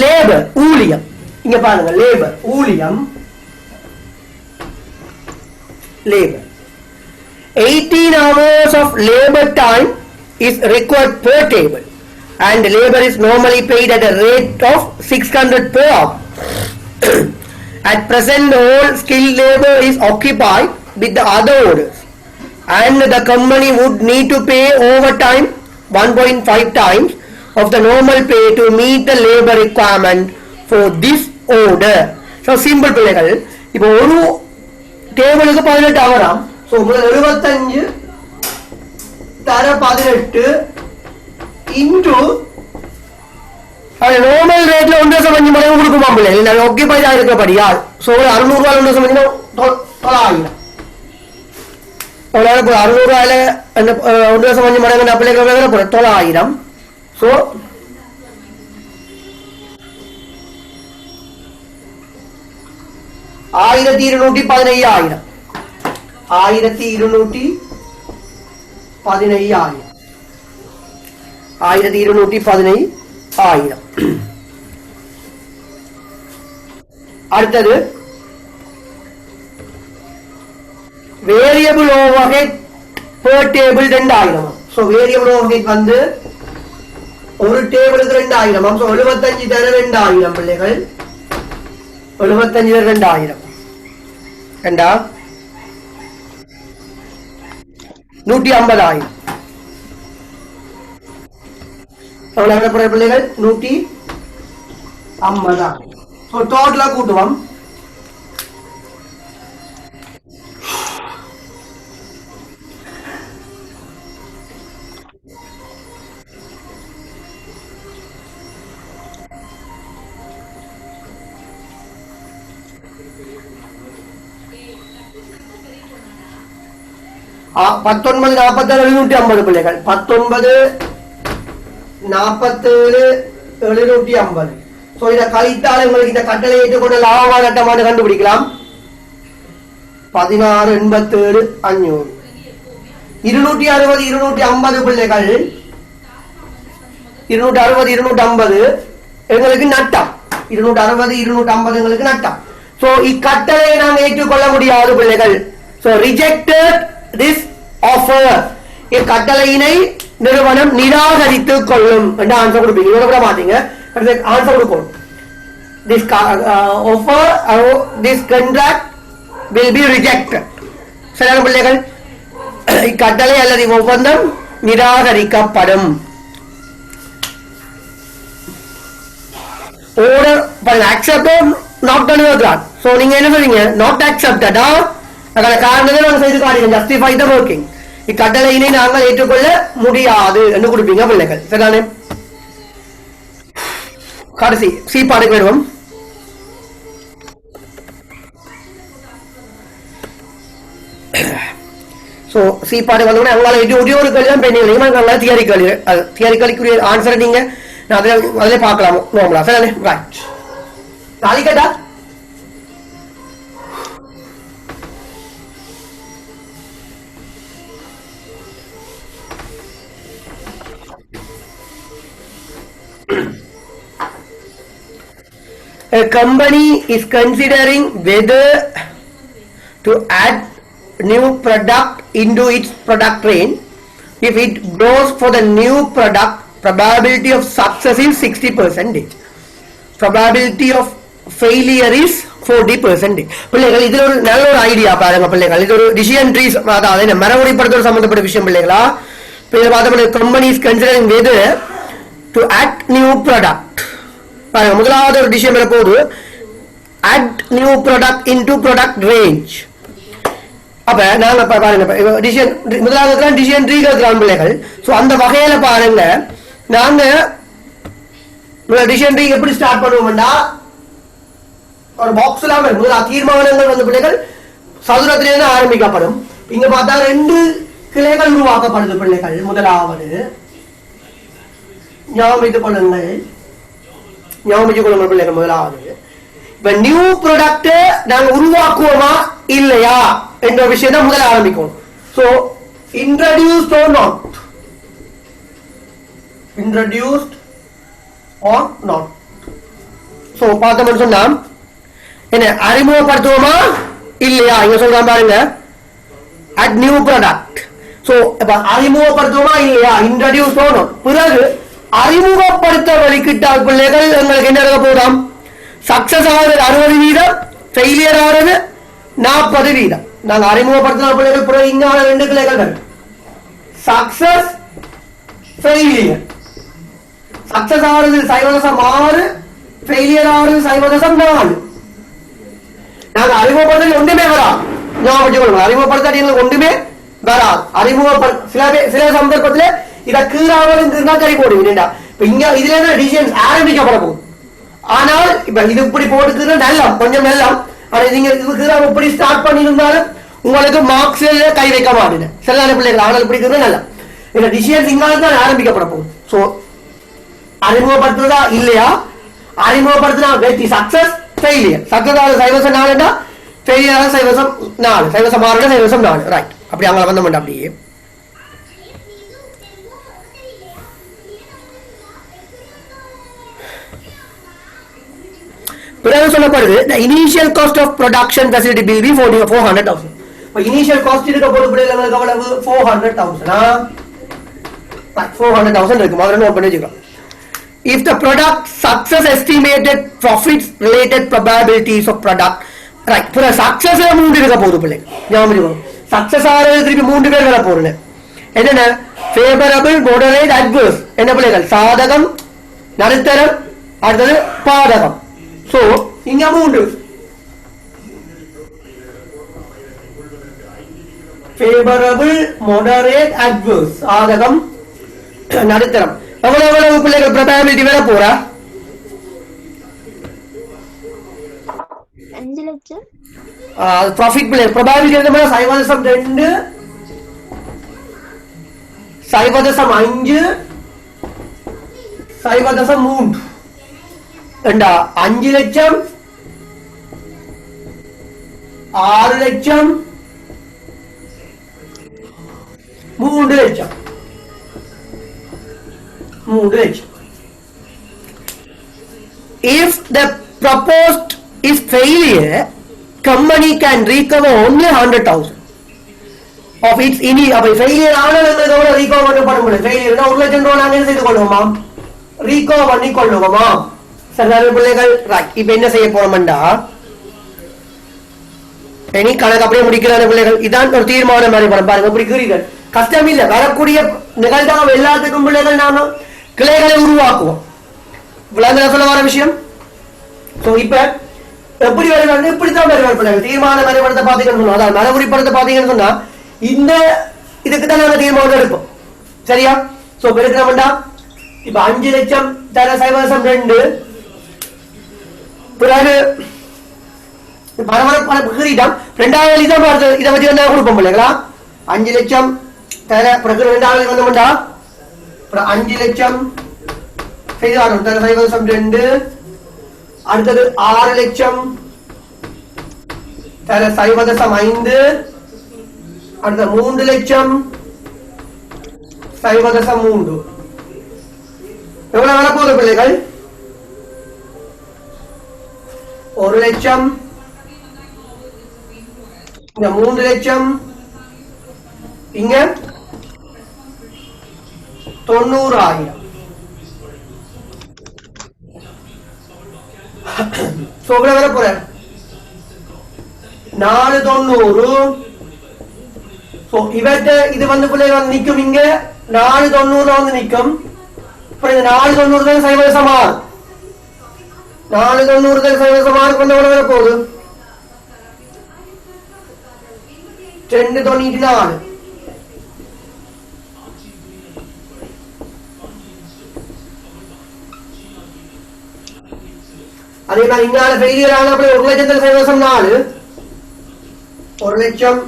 லேபர் ஊழியம். இங்க பாருங்க, லேபர் ஊழியம். Labour 18 hours of labor time is required per table, and labor is normally paid at a rate of 600 per hour. At present, all skilled labor is occupied with the other orders, and the company would need to pay overtime 1.5 times of the normal pay to meet the labor requirement for this order. So simple பிள்ளைகள், இப்போ ஒரு டேபிளுக்கு 18 ஹவராம். So 75 தர 18 into normal ரேட்ல 1.5 மடங்கு கொடுக்குமா பிள்ளைகள், ஆக்கியபைடா இருக்கப்படியால். So 600 ரூபாய் 1.5 900. 600 ரூபாயில 1.5 மடங்கு பிள்ளைகள் 900. ஸோ 1215,000. 1215,000. அடுத்தது variable overhead per table 2000. So variable overhead வந்து ஒரு டேபிளுக்கு 2000. சோ 75 தர 2000 பிள்ளைகள். 75 தர 2000 கண்டா 150,000. எவ்வளவு பிள்ளைகள்? 150,000. சோ டோட்டலா கூட்டுவோம். $19 47 750 பிள்ளைகள். 19 47 750. சோ இத கழித்தால் உங்களுக்கு இந்த கட்டளை ஏற்றுக்கொண்ட லாபமான நட்டமான கண்டுபிடிக்கலாம். 16 87 500. 260 250 பிள்ளைகள். 260 250 எங்களுக்கு நட்டம். 260 250 எங்களுக்கு நட்டம். சோ இக்கட்டளையை நாம் ஏற்றுக்கொள்ள முடியாது பிள்ளைகள். So rejected this offer. இக்கட்டளையினை நிறுவனம் நிராகரித்துக் கொள்ளும் என்று ஆன்சர் கொடுப்பீங்க. இவ்வளவு கூட மாட்டீங்க, ஆன்சர் கொடுக்கணும். This offer or this contract will be rejected. சரியான பிள்ளைகள், இக்கட்டளை அல்லது ஒப்பந்தம் நிராகரிக்கப்படும். order accepted not delivered. So நீங்க என்ன சொல்றீங்க? not accepted. அதற்கான காரணத்தை நாங்கள் செய்து காட்டுகிறோம். justify the working. இக்கட்டளையினை நாங்கள் ஏற்றுக்கொள்ள முடியாது என்று கொடுப்பீங்க பிள்ளைகள். சரிதானே? கடைசி சி பாட்டுக்கு வருவோம். சோ சி பாட்டு வந்தோடனே அவங்களால ஒரே ஒரு கேள்வி தான் பெண்ணிங்க. நல்லா தியரிக்கலுக்குரிய ஆன்சரை நீங்க அதிலே பார்க்கலாம் நோம்பலா. சரிதானே? ரைட். நாளைக்கு கேட்டா a company is considering whether to add new product into its product range. If it goes for the new product, probability of success is 60%. Probability of failure is 40%. பிள்ளைகள் இதுல ஒரு நல்ல ஒரு ஐடியா பாருங்க பிள்ளைகள். இது ஒரு டிசிஷன் ட்ரீஸ், அதாவது மரபுரிப்படுத்துற சம்பந்தப்பட்ட விஷயம் பிள்ளைகளா. Company is considering whether to add new product. பாருங்க, முதலாவது ஒரு டிசிஷன் வரப்போது add new product into product range. அப்ப நாங்க பாருங்க டிசிஷன் முதலாவது டிசிஷன் ட்ரீ இருக்கிறான் பிள்ளைகள். சோ அந்த வகையில பாருங்க, நாங்க டிசிஷன் ட்ரீ எப்படி ஸ்டார்ட் பண்ணுவோம்னா ஒரு பாக்ஸ் எல்லாம் முதல் தீர்மானங்கள் வந்து பிள்ளைகள் சதுரத்திலிருந்து ஆரம்பிக்கப்படும். இங்க பார்த்தா 2 கிளைகள் உருவாக்கப்படுது பிள்ளைகள். முதலாவது ஞாபகம் கொள்ளுங்கள் பிள்ளைகள். முதலாவது இப்ப நியூ ப்ராடக்ட் நாங்க உருவாக்குவோமா இல்லையா என்ற விஷயம் தான் முதல்ல ஆரம்பிக்கும். So introduced or not, introduced or not. So பார்த்தோம்னு சொன்னா என்ன அறிமுகப்படுத்துவோமா இல்லையா? இங்க சொல்றான் பாருங்க, அட் நியூ ப்ராடக்ட். ஸோ இப்போ அறிமுகப்படுத்துவோமா இல்லையா, இன்ட்ரடியூஸ் பண்ணணும். பிறகு அறிமுகப்படுத்த வழிக்கிட்டால் பிள்ளைகள் எங்களுக்கு என்ன இருக்க போதும், சக்சஸ் ஆகுது 60%, ஃபெயிலியர் ஆகுது 40%. நாங்கள் அறிமுகப்படுத்தின பிள்ளைகள் பிறகு இங்கான 2 கிளைகள் சக்சஸ் ஃபெயிலியர். சக்சஸ் ஆகுது 6%, ஃபெயிலியர் ஆகுது 4%. நாங்க அறிமுகப்படுத்த ஒன்றுமே வராது. அறிமுகப்படுத்த எங்களுக்கு ஒன்றுமே வராது. சில சந்தர்ப்பத்தில் இதை கீழாவது கறி போடுவீங்க. இப்ப இங்க இதுல இருந்து டிசிஷன்ஸ் ஆரம்பிக்கப்பட போகும். ஆனால் இப்ப இது இப்படி போட்டுக்கிறது நல்லா, கொஞ்சம் நல்லா. ஆனா நீங்க இது இப்படி ஸ்டார்ட் பண்ணியிருந்தாலும் உங்களுக்கு மார்க்ஸ் கை வைக்க மாட்டேன் சில பிள்ளைகள். ஆனால் இப்படி இருக்கிறது நல்லா. இந்த டிசிஷன்ஸ் இங்கால தான் ஆரம்பிக்கப்பட போகும். ஸோ அறிமுகப்படுத்துறதா இல்லையா, அறிமுகப்படுத்தினா வெற்றி, சக்சஸ் ஃபெயிலியர். சக்சஸ் ஆகுது 4%, ஃபெயிலியர் ஆகுது 4%, 4%, ரைட். அப்படி அவங்கள வந்த மாட்டேன். அப்படியே பிறகு சொல்லப்படுது the initial cost of production facility will be 400,000. இப்போ இனிஷியல் காஸ்ட் இருக்க போது பிள்ளைகளுக்கு எவ்வளவு 400,000. 400,000 இருக்கு. முதல்ல நோட் பண்ணி வச்சுக்கலாம். If the product success estimated profits related probabilities of product, right, for success மூன்று இருக்க போகுது பிள்ளை. ஞாபகம் சக்சஸ் ஆகிறது திருப்பி 3 பேர் வர போறேன். என்னென்ன, ஃபேவரபிள், மோடரேட், அட்வர்ஸ். என்ன பிள்ளைகள், சாதகம், நடுத்தரம், அடுத்தது பாதகம். சோ இங்க 3, ஃபேவரபிள், மோடரேட், அட்வர்ஸ். சாதகம், நடுத்தரம். எவ்வளவு பிள்ளைகள் ப்ராபபிலிட்டி வர போறா? 5 லட்சம். ப்ராஃபிட் பிள்ளை ப்ராபபிலிட்டி என்ன, 0.2, 0.5, 0.3. 5 லட்சம், 6 லட்சம், 3 லட்சம். 3 லட்சம். If the proposed is failure, company can recover only 100,000 of its அப்ப ஃபெயிலியர் ஆனவங்களுக்கு எவ்வளவு ரீகவர் பண்ண முடியும்? ஃபெயிலியர்னா 1 லட்சம் ரூபாய் நாங்க என்ன செய்து கொள்வோமா, ரீகவர் பண்ணி கொள்வோமா? சரி பிள்ளைகள், ரைட். இப்ப என்ன செய்ய போறோம்டா, இனி கணக்கு அப்படியே முடிக்கிறான பிள்ளைகள். இதான் ஒரு தீர்மானம் மாதிரி படம். பாருங்க இப்படி கீறீர்கள், கஷ்டம் இல்ல. வரக்கூடிய நிகழ்ச்சாக எல்லாத்துக்கும் பிள்ளைகள் நாம கிளைகளை உருவாக்குவோம். சொல்ல வர விஷயம். சோ இப்ப எப்படி வருவாங்க, இப்படித்தான் வருவார் பிள்ளைகள். தீர்மான வரைபடத்தை பாத்தீங்கன்னு, அதாவது மரபுரி படத்தை பாத்தீங்கன்னு சொன்னா இந்த இதுக்கு தான் நாங்க தீர்மானம் எடுப்போம். சரியா? சோ எடுக்கிறோம்டா, இப்ப 5 லட்சம் தர 0.2, பிறகு பரவரீட்டம் 2வது வழி தான் பார்த்து இதை வச்சு வந்தா கொடுப்போம் பிள்ளைங்களா. 5 லட்சம் தர பிறகு 2வது வந்தோம்டா, 5 லட்சம் செய்தாலும் தர 0.2, அடுத்தது 6 லட்சம் தர 0.5, அடுத்த 3 லட்சம் 0.3. எவ்வளவு வரப்போகுது பிள்ளைகள்? 1 லட்சம், இங்க 3 லட்சம், இங்க 90,000. வர போற 490. இவர்கிட்ட இது வந்து பிள்ளைகள் வந்து நிக்கும். இங்க 490 வந்து நிக்கும். 490 தான் 0.6. 490 தான் 0.6 கொண்டு வர போகுது 294. அதே மாதிரி இங்கால ஃபெயிலியர் ஆன 1 லட்சத்துல 0.4, 1 லட்சம்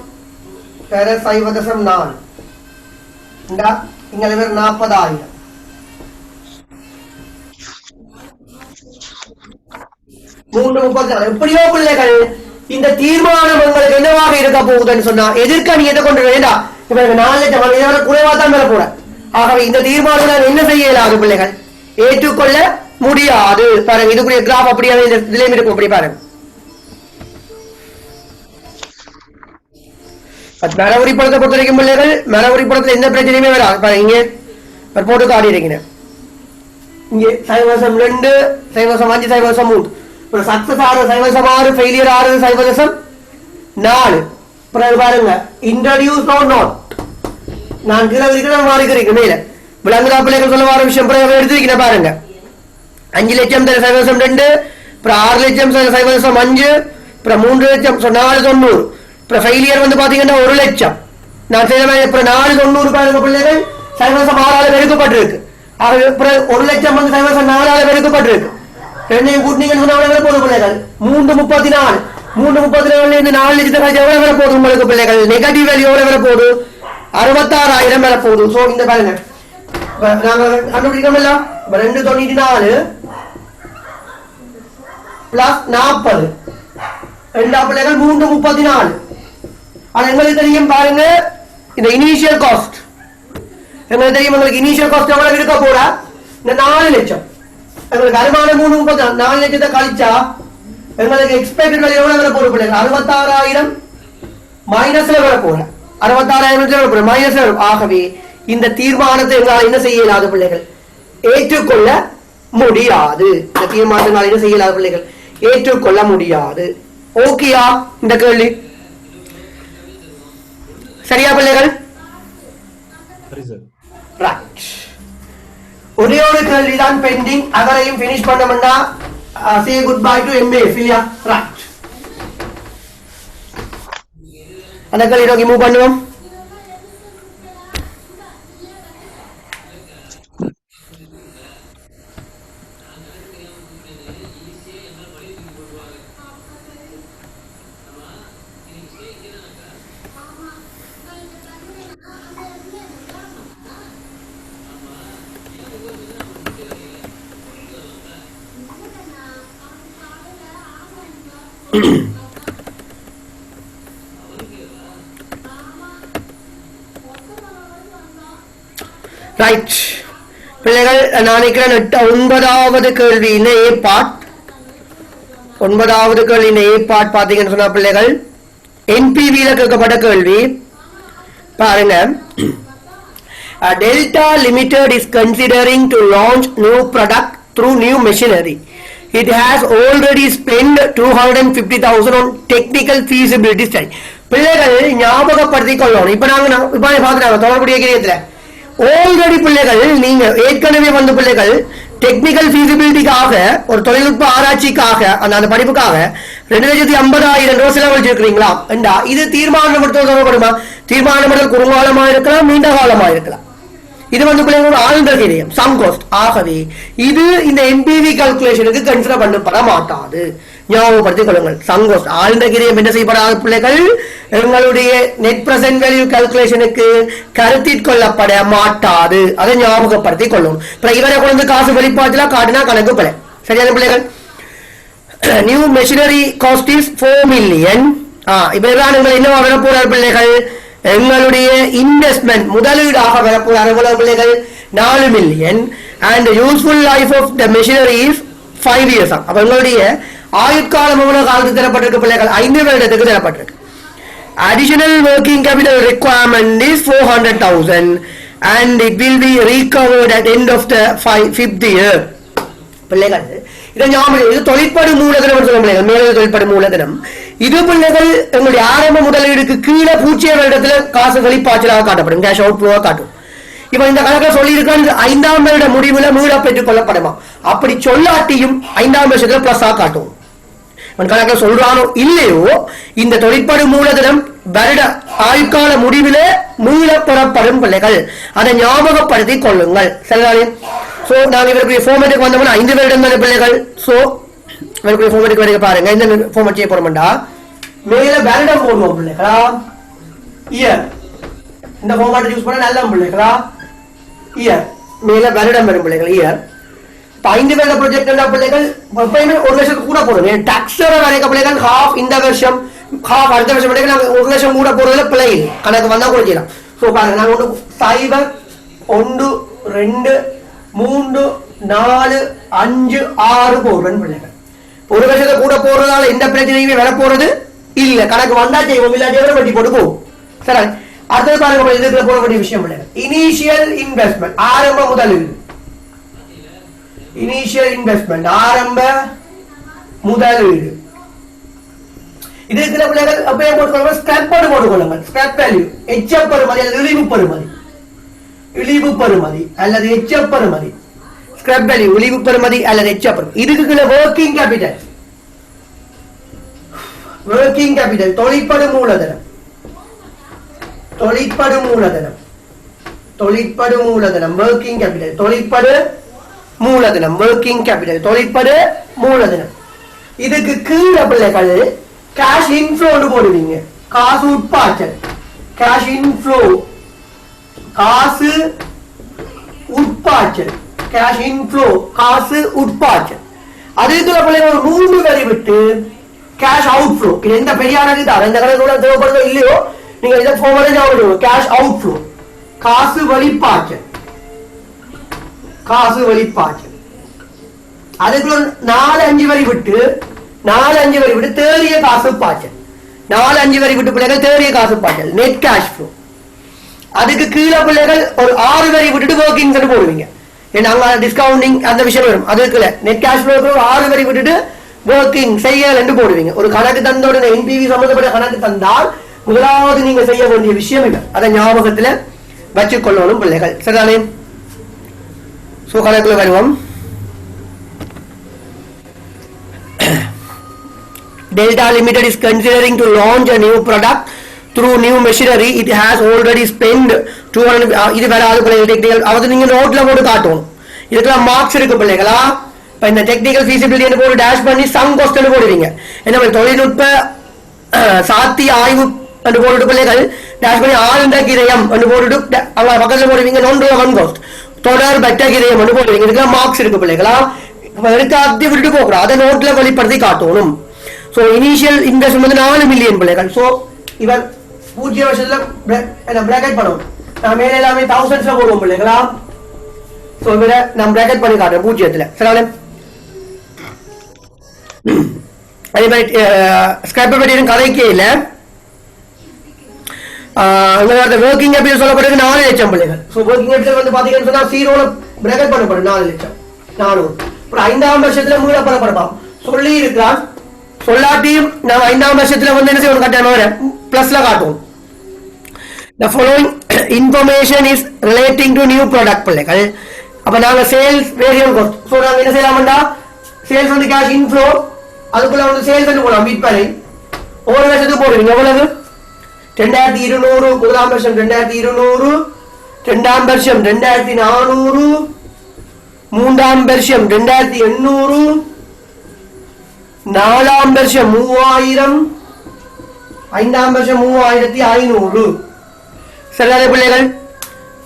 தர 0.4. இங்க 40,000. 334. எப்படியோ பிள்ளைகள் இந்த தீர்மானம் உங்களுக்கு என்னவாக இருக்க போகுதுன்னு சொன்னா, எதிர்க்க நீ எதை கொண்டு வேண்டாம். இப்ப 4 லட்சம் இதோட குறைவா தான் பெற போற. ஆகவே இந்த தீர்மானம் என்ன செய்ய இயலாது பிள்ளைகள், ஏற்றுக்கொள்ள முடியாது. பாருங்க இதுக்குரிய கிராஃப் அப்படியே இதுலயும் இருக்கும். அப்படி பாருங்க. மரபுரி படத்தை பொறுத்த வரைக்கும் பிள்ளைகள் மரபுரி படத்துல எந்த பிரச்சனையுமே வராது. இங்க போட்டு காடி இருக்கிறேன். இங்கே சைவசம் 2 சைவசம் 5 சைவசம் 3 ஒரு சக்சஸ் 6 சைவசம் 6 ஃபெயிலியர் 6 சைவசம் 4 பாருங்க இன்ட்ரோடியூஸ் நோ நோட் நான் கீழே இருக்கிறேன் மாறிக்கிறேன் மேல விளங்குதா பிள்ளைகள் சொல்ல வர விஷயம் எடுத்துருக்கிறேன் பாருங்க 5 லட்சம் சைவசம் 2 அப்புறம் 6 லட்சம் சைவசம் 5 அப்புறம் 3 லட்சம் 490 அப்புறம் ஃபெயிலியர் வந்து பாத்தீங்கன்னா 1 லட்சம் நான் செய்த அப்புறம் 490 பாருங்க பிள்ளைகள் சைவசம் 6 பெருக்கப்பட்டிருக்கு. 1 லட்சம் வந்து சைவசம் 4 பெருக்கப்பட்டிருக்கு. ரெண்டையும் கூட்டினீங்கன்னு சொன்னா எவ்வளவு போதும் பிள்ளைகள் 334 334 இருந்து 4 லட்சத்தை கழிச்சு எவ்வளவு வர போகுது உங்களுக்கு பிள்ளைகள் நெகட்டிவ் வேல்யூ எவ்வளவு வர போகுது 66,000 வர போகுது. சோ இந்த பாருங்க நாங்க கண்டுபிடிக்கணும் எல்லாம் 294 பிளஸ் 40 ரெண்டா பிள்ளைகள் 334. ஆனா எங்களுக்கு தெரியும் பாருங்க இந்த இனிஷியல் காஸ்ட் எங்களுக்கு தெரியும் உங்களுக்கு இனிஷியல் காஸ்ட் எவ்வளவு இருக்க போறா இந்த 4 லட்சம் எங்களுக்கு வருமானம் 334 4 லட்சத்தை கழிச்சா எங்களுக்கு எக்ஸ்பெக்டட் வேல்யூ எவ்வளவு வர போற பிள்ளைகள் 66,000 மைனஸ்ல வர போற 66,000 வர போற மைனஸ்ல. ஆகவே இந்த தீர்மானத்தை எங்களால் என்ன செய்ய இயலாத பிள்ளைகள் ஏற்றுக்கொள்ள முடியாது. இந்த தீர்மானத்தை என்ன செய்ய இயலாத பிள்ளைகள் ஏற்றுக்கொள்ள முடியாது. ஓகேயா இந்த கேள்வி சரியா பிள்ளைகள்? ரைட். ஒரே ஒரு கேள்விதான் பெண்டிங். அதரையும் ஃபினிஷ் பண்ணோம்னா say goodbye to MA இல்லையா? ரைட். அந்த கேள்வி நோக்கி மூவ் பண்ணுவோம். ரைட் பிள்ளைகள் நான் நினைக்கிறேன் 9வது கேள்வியின் ஏ பார்ட் 9வது கேள்வியின் ஏ பார்ட் பாத்தீங்கன்னு சொன்னா பிள்ளைகள் என்பிவில கேட்கப்பட்ட கேள்வி பாருங்க. Delta Limited is considering to launch new product through new machinery. It has already spent 250,000 on technical feasibility study. பிள்ளைகள் ஞாபகப்படுத்திக் கொள்ளணும். இப்ப நாங்க தொடர்புடைய கிரியத்துல ஆல்ரெடி பிள்ளைகள் நீங்க ஏற்கனவே வந்து பிள்ளைகள் டெக்னிக்கல் ஃபீசிபிலிட்டிக்காக ஒரு தொழில்நுட்ப ஆராய்ச்சிக்காக அந்த படிப்புக்காக 2,50,000 ரூபாய் செலவழிச்சிருக்கிறீங்களா? இது தீர்மானப்படுத்த சொல்லப்படுமா? தீர்மானப்படுத்த குறுங்காலமா இருக்கலாம் நீண்ட காலமா இருக்கலாம். இது வந்து பிள்ளைங்களோட ஆழ்ந்த கிரியம் சம் காஸ்ட். ஆகவே இது இந்த என்பிவி கால்குலேஷனுக்கு கன்சிடர் பண்ணப்பட மாட்டாது. ஞாபகப்படுத்திக் கொள்ளுங்கள். சம் காஸ்ட் ஆழ்ந்த கிரியம் என்ன செய்யப்படாத பிள்ளைகள் எங்களுடைய நெட் பிரசன்ட் வேல்யூ கால்குலேஷனுக்கு கருத்தில் கொள்ளப்பட மாட்டாது. அதை ஞாபகப்படுத்திக் கொள்ளும். இவரை கொண்டு காசு வெளிப்பாட்டுல காட்டினா கணக்கு பிள்ளை சரியான பிள்ளைகள். New machinery cost is 4 million. இப்ப என்ன வரப்போறார் பிள்ளைகள் எங்களுடைய இன்வெஸ்ட்மெண்ட் முதலீடாக வரப்போறார் பிள்ளைகள் 4 million. And useful life of the machinery is 5 years. அப்ப எங்களுடைய ஆயுட்காலம் எவ்வளவு காலத்துக்கு தரப்பட்டிருக்கு பிள்ளைகள் 5 வருடத்துக்கு தரப்பட்டிருக்கு. Additional working capital requirement is 400,000 and it will be recovered at end of the 5th year. பிள்ளைகள் இதை ஞாபகம் இது தொழிற்படு மூலதனம் சொல்ல பிள்ளைகள் மேலே தொழிற்படு மூலதனம் இது பிள்ளைகள் எங்களுடைய ஆரம்ப முதலீடுக்கு கீழே 0 வருடத்துல காசு வெளிப்பாய்ச்சலாக காட்டப்படும் கேஷ் அவுட் ஃப்ளோவா காட்டும். இப்ப இந்த கணக்கில் சொல்லி இருக்க 5ஆம் வருட முடிவுல மீள பெற்றுக் கொள்ளப்படுமா? அப்படி சொல்லாட்டியும் 5ஆம் வருஷத்துல பிளஸ் காட்டும். கணக்கில் சொல்றானோ இல்லையோ இந்த தொழிற்படு மூலதனம் வருட ஆயுட்கால முடிவிலே மீள பெறப்படும் பிள்ளைகள் அதை ஞாபகப்படுத்திக் கொள்ளுங்கள். சரிதானே? சோ நாங்க இவருடைய ஃபார்மேட்டுக்கு வந்தோம்னா 5 வருடம் தானே பிள்ளைகள். சோ இவருடைய ஃபார்மேட்டுக்கு வரைக்கும் பாருங்க இந்த ஃபார்மேட் செய்ய போறோம்டா மேல வருடம் போடுவோம் பிள்ளைகளா இயர். இந்த ஃபார்மேட் யூஸ் பண்ண நல்ல பிள்ளைகளா இயர் மேல வருடம் வரும் பிள்ளைகள் இயர். 5 வருட ப்ராஜெக்ட் பிள்ளைகள் எப்பயுமே 1 வருஷத்துக்கு கூட போடுங்க. டாக்ஸோட வரைக்க பிள்ளைகள் ஹாஃப் இந்த வருஷம் ஹாஃப் அடுத்த வருஷம் பிள்ளைகள் நாங்க 1 வருஷம் கூட போடுறதுல பிள்ளை கணக்கு வந்தா கூட செய்யலாம். ஸோ பாருங்க நாங்க 0 1 2 3 4 5 6 போடுறேன் பிள்ளைகள். 1 வருஷத்தை கூட போடுறதால எந்த பிரச்சனையுமே வர போறது இல்ல. கணக்கு வந்தா செய்வோம் இல்லாட்டி வட்டி போட்டு போகும். சரி, அடுத்தது பாருங்க, இதுக்குள்ள போட வேண்டிய விஷயம் இல்லை. இனிஷியல் இன்வெஸ்ட்மெண்ட், ஆரம்ப முதலீடு. இனிஷியல் இன்வெஸ்ட்மெண்ட், ஆரம்ப முதலீடு. இதுக்குள்ள பிள்ளைகள் அப்படியே போட்டுக்கொள்ளுங்க, ஸ்கிராப் போட்டுக்கொள்ளுங்க. ஸ்கிராப் வேல்யூ, எச்எப் பெறுமதி அல்லது இழிவு பெறுமதி, இழிவு பெறுமதி அல்லது எச்எப் பெறுமதி. ஸ்கிராப் வேல்யூ, இழிவு பெறுமதி அல்லது எச்எப் பெறுமதி. இதுக்குள்ள வொர்க்கிங் கேபிட்டல், வொர்க்கிங் கேபிட்டல் தொழிற்படு மூலதனம், தொழிற்படு மூலதனம், தொழிற்படு மூலதனம், வொர்க்கிங் கேபிட்டல், தொழிற்படு மூலதனம், வொர்க்கிங் கேபிட்டல், தொழிற்படு மூலதனம். இதுக்கு கீழே பிள்ளைகள் கேஷ் இன்ஃப்ளோன்னு போடுவீங்க, காசு உட்பாய்ச்சல், கேஷ் இன்ஃப்ளோ, காசு உட்பாய்ச்சல், கேஷ் இன்ஃப்ளோ, காசு உட்பாய்ச்சல். அதுக்குள்ள பிள்ளைங்க ஒரு 3 வரி விட்டு கேஷ் அவுட்ஃப்ளோ. இது எந்த பெரியானது தான், இந்த கணக்கு தேவைப்படுதோ இல்லையோ நீங்க இதை ஃபார்வர்ட் கேஷ் அவுட்ஃப்ளோ, காசு வெளிப்பாய்ச்சல், காசு வெளிப்பாய்ச்சல். அதுக்குள்ள 4-5 வரி விட்டு, 4-5 வரி விட்டு தேறிய காசு பாய்ச்சல், 4-5 வரி விட்டு பிள்ளைகள் தேறிய காசு பாய்ச்சல், நெட் கேஷ் ஃப்ளோ. அதுக்கு கீழே பிள்ளைகள் ஒரு 6 வரி விட்டுட்டு வொர்க்கிங் போடுவீங்க, ஏன்னா அங்க டிஸ்கவுண்டிங் அந்த விஷயம் வரும். அதுக்குள்ள நெட் கேஷ் ஃப்ளோ ஒரு 6 வரி விட்டுட்டு வொர்க்கிங் செய்யல் என்று போடுவீங்க. ஒரு கணக்கு தந்த உடனே என்பிவி சம்பந்தப்பட்ட கணக்கு தந்தால் முதலாவது நீங்க செய்ய வேண்டிய விஷயம் இல்லை, அதை ஞாபகத்துல வச்சுக்கொள்ளணும் பிள்ளைகள். சரிதானே? சோ கணக்குல வருவோம். Delta Limited is considering to launch a new product through new machinery. It has already spent 200. இது வராது பிள்ளைகள், டெக்னிக்கல் அதாவது நீங்க நோட்ல போட்டு காட்டணும். இதுக்கெல்லாம் மார்க்ஸ் இருக்கு பிள்ளைகளா. இப்ப இந்த டெக்னிக்கல் ஃபீசிபிலிட்டி போட்டு டேஷ் பண்ணி சம் காஸ்ட் போடுவீங்க. என்ன தொழில்நுட்ப சாத்திய ஆய்வு என்று போட்டுட்டு பிள்ளைகள் டேஷ் பண்ணி ஆழ்ந்த கிரயம் என்று போட்டுட்டு அவங்க பக்கத்துல போடுவீங்க. நான் ரெலவன்ட் காஸ்ட், தொடர் பெட்ட கிரயம் என்று போடுவீங்க. இதுக்கெல்லாம் மார்க்ஸ் இருக்கு பிள்ளைகளா. எடுத்து விட்டுட்டு போகிறோம், அதை நோட்ல வெளிப்படுத்தி காட்டணும். சோ இனிஷியல் இன்வெஸ்ட்மெண்ட் 4 மில்லியன் பிள்ளைகள். சோ இவர் 0 வருஷத்துல பிராக்கெட் பண்ணுவோம். நான் மேல எல்லாமே தௌசண்ட்ஸ்ல போடுவோம் பிள்ளைகளா. சோ இவரை நான் பிராக்கெட் பண்ணி காட்டுறேன் 0த்துல. சரிதானே? அதே மாதிரி ஸ்கிராப் பற்றி கதைக்கே இல்லை. வொர்க்கிங் கேபிட்டல் சொல்லப்படுறது 4 லட்சம் பிள்ளைகள். சோ வொர்க்கிங் கேபிட்டல் வந்து பாத்தீங்கன்னு சொன்னா 0ல பிராக்கெட் பண்ணப்படும் 4 லட்சம் 400. அப்புறம் 5ஆம் வருஷத்துல மூல பண்ணப்படலாம் சொல்லி இருக்கிறான். சொல்லாட்டியும் நம்ம 5ஆம் வருஷத்துல வந்து என்ன செய்யணும், கட்டாயம் பிளஸ்ல காட்டுவோம். The following information is relating to new product பிள்ளைகள். அப்ப நாங்க சேல்ஸ் வேரியபிள் காஸ்ட். சோ நாங்க என்ன செய்யலாம்டா, சேல்ஸ் வந்து கேஷ் இன்ஃப்ளோ, அதுக்குள்ள வந்து சேல்ஸ் வந்து போடலாம். விற்பனை ஒவ்வொரு வருஷத்துக்கு போடுவீங்க. எவ்வளவு? 2200 முதலாம் வருஷம், 2200 இரண்டாம் வருஷம் 2400, மூன்றாம் வருஷம் 2800, நாலாம் வருஷம் 3000, 5ஆம் வருஷம் 3500. சரியான பிள்ளைகள்?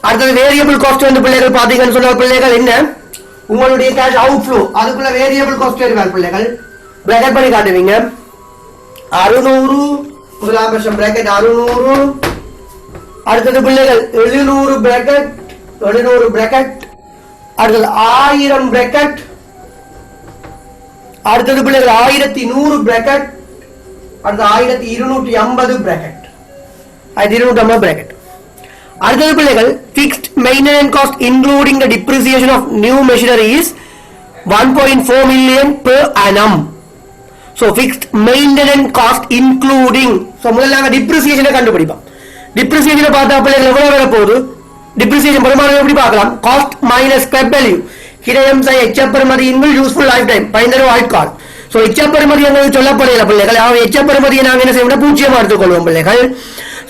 அடுத்தது வேரியபிள் காஸ்ட் வந்து பிள்ளைகள் பாத்தீங்கன்னு சொன்ன பிள்ளைகள் என்ன, உங்களுடைய கேஷ் அவுட்ஃப்ளோ அதுக்குள்ள வேரியபிள் காஸ்ட் இருக்கார் பிள்ளைகள். பிராக்கெட் பண்ணி காட்டுவீங்க. 600 முதலாம் வருஷம் பிராக்கெட் 600. அடுத்தது பிள்ளைகள் 700 பிராக்கெட், 700 பிராக்கெட். அடுத்தது 1000 பிராக்கெட். அடுத்தது பிள்ளைகள் 1100 பிராக்கெட். அடுத்தது 1250 பிராக்கெட், 1250 பிராக்கெட். அடுத்தது பிள்ளைகள் fixed maintenance cost including the depreciation of new machinery is 1.4 million per annum. So fixed maintenance cost including, so முதல்ல நாங்க depreciation கண்டுபிடிப்போம். depreciation பார்த்தா பிள்ளைகள் எவ்வளவு வர போகுது, depreciation பெருமானம் எப்படி பார்க்கலாம், cost minus scrap value, கிரயம் சை எச்சப் பெறுமதி இன்பில் யூஸ்ஃபுல் லைஃப் டைம் பயன்தரும் ஆயுட்காலம். சோ எச்சப் பெறுமதி என்பது சொல்லப்படையில பிள்ளைகள். எச்சப் பெறுமதியை நாங்க என்ன செய்வோம்னா 0 எடுத்துக்கொள்வோம் பிள்ளைகள்.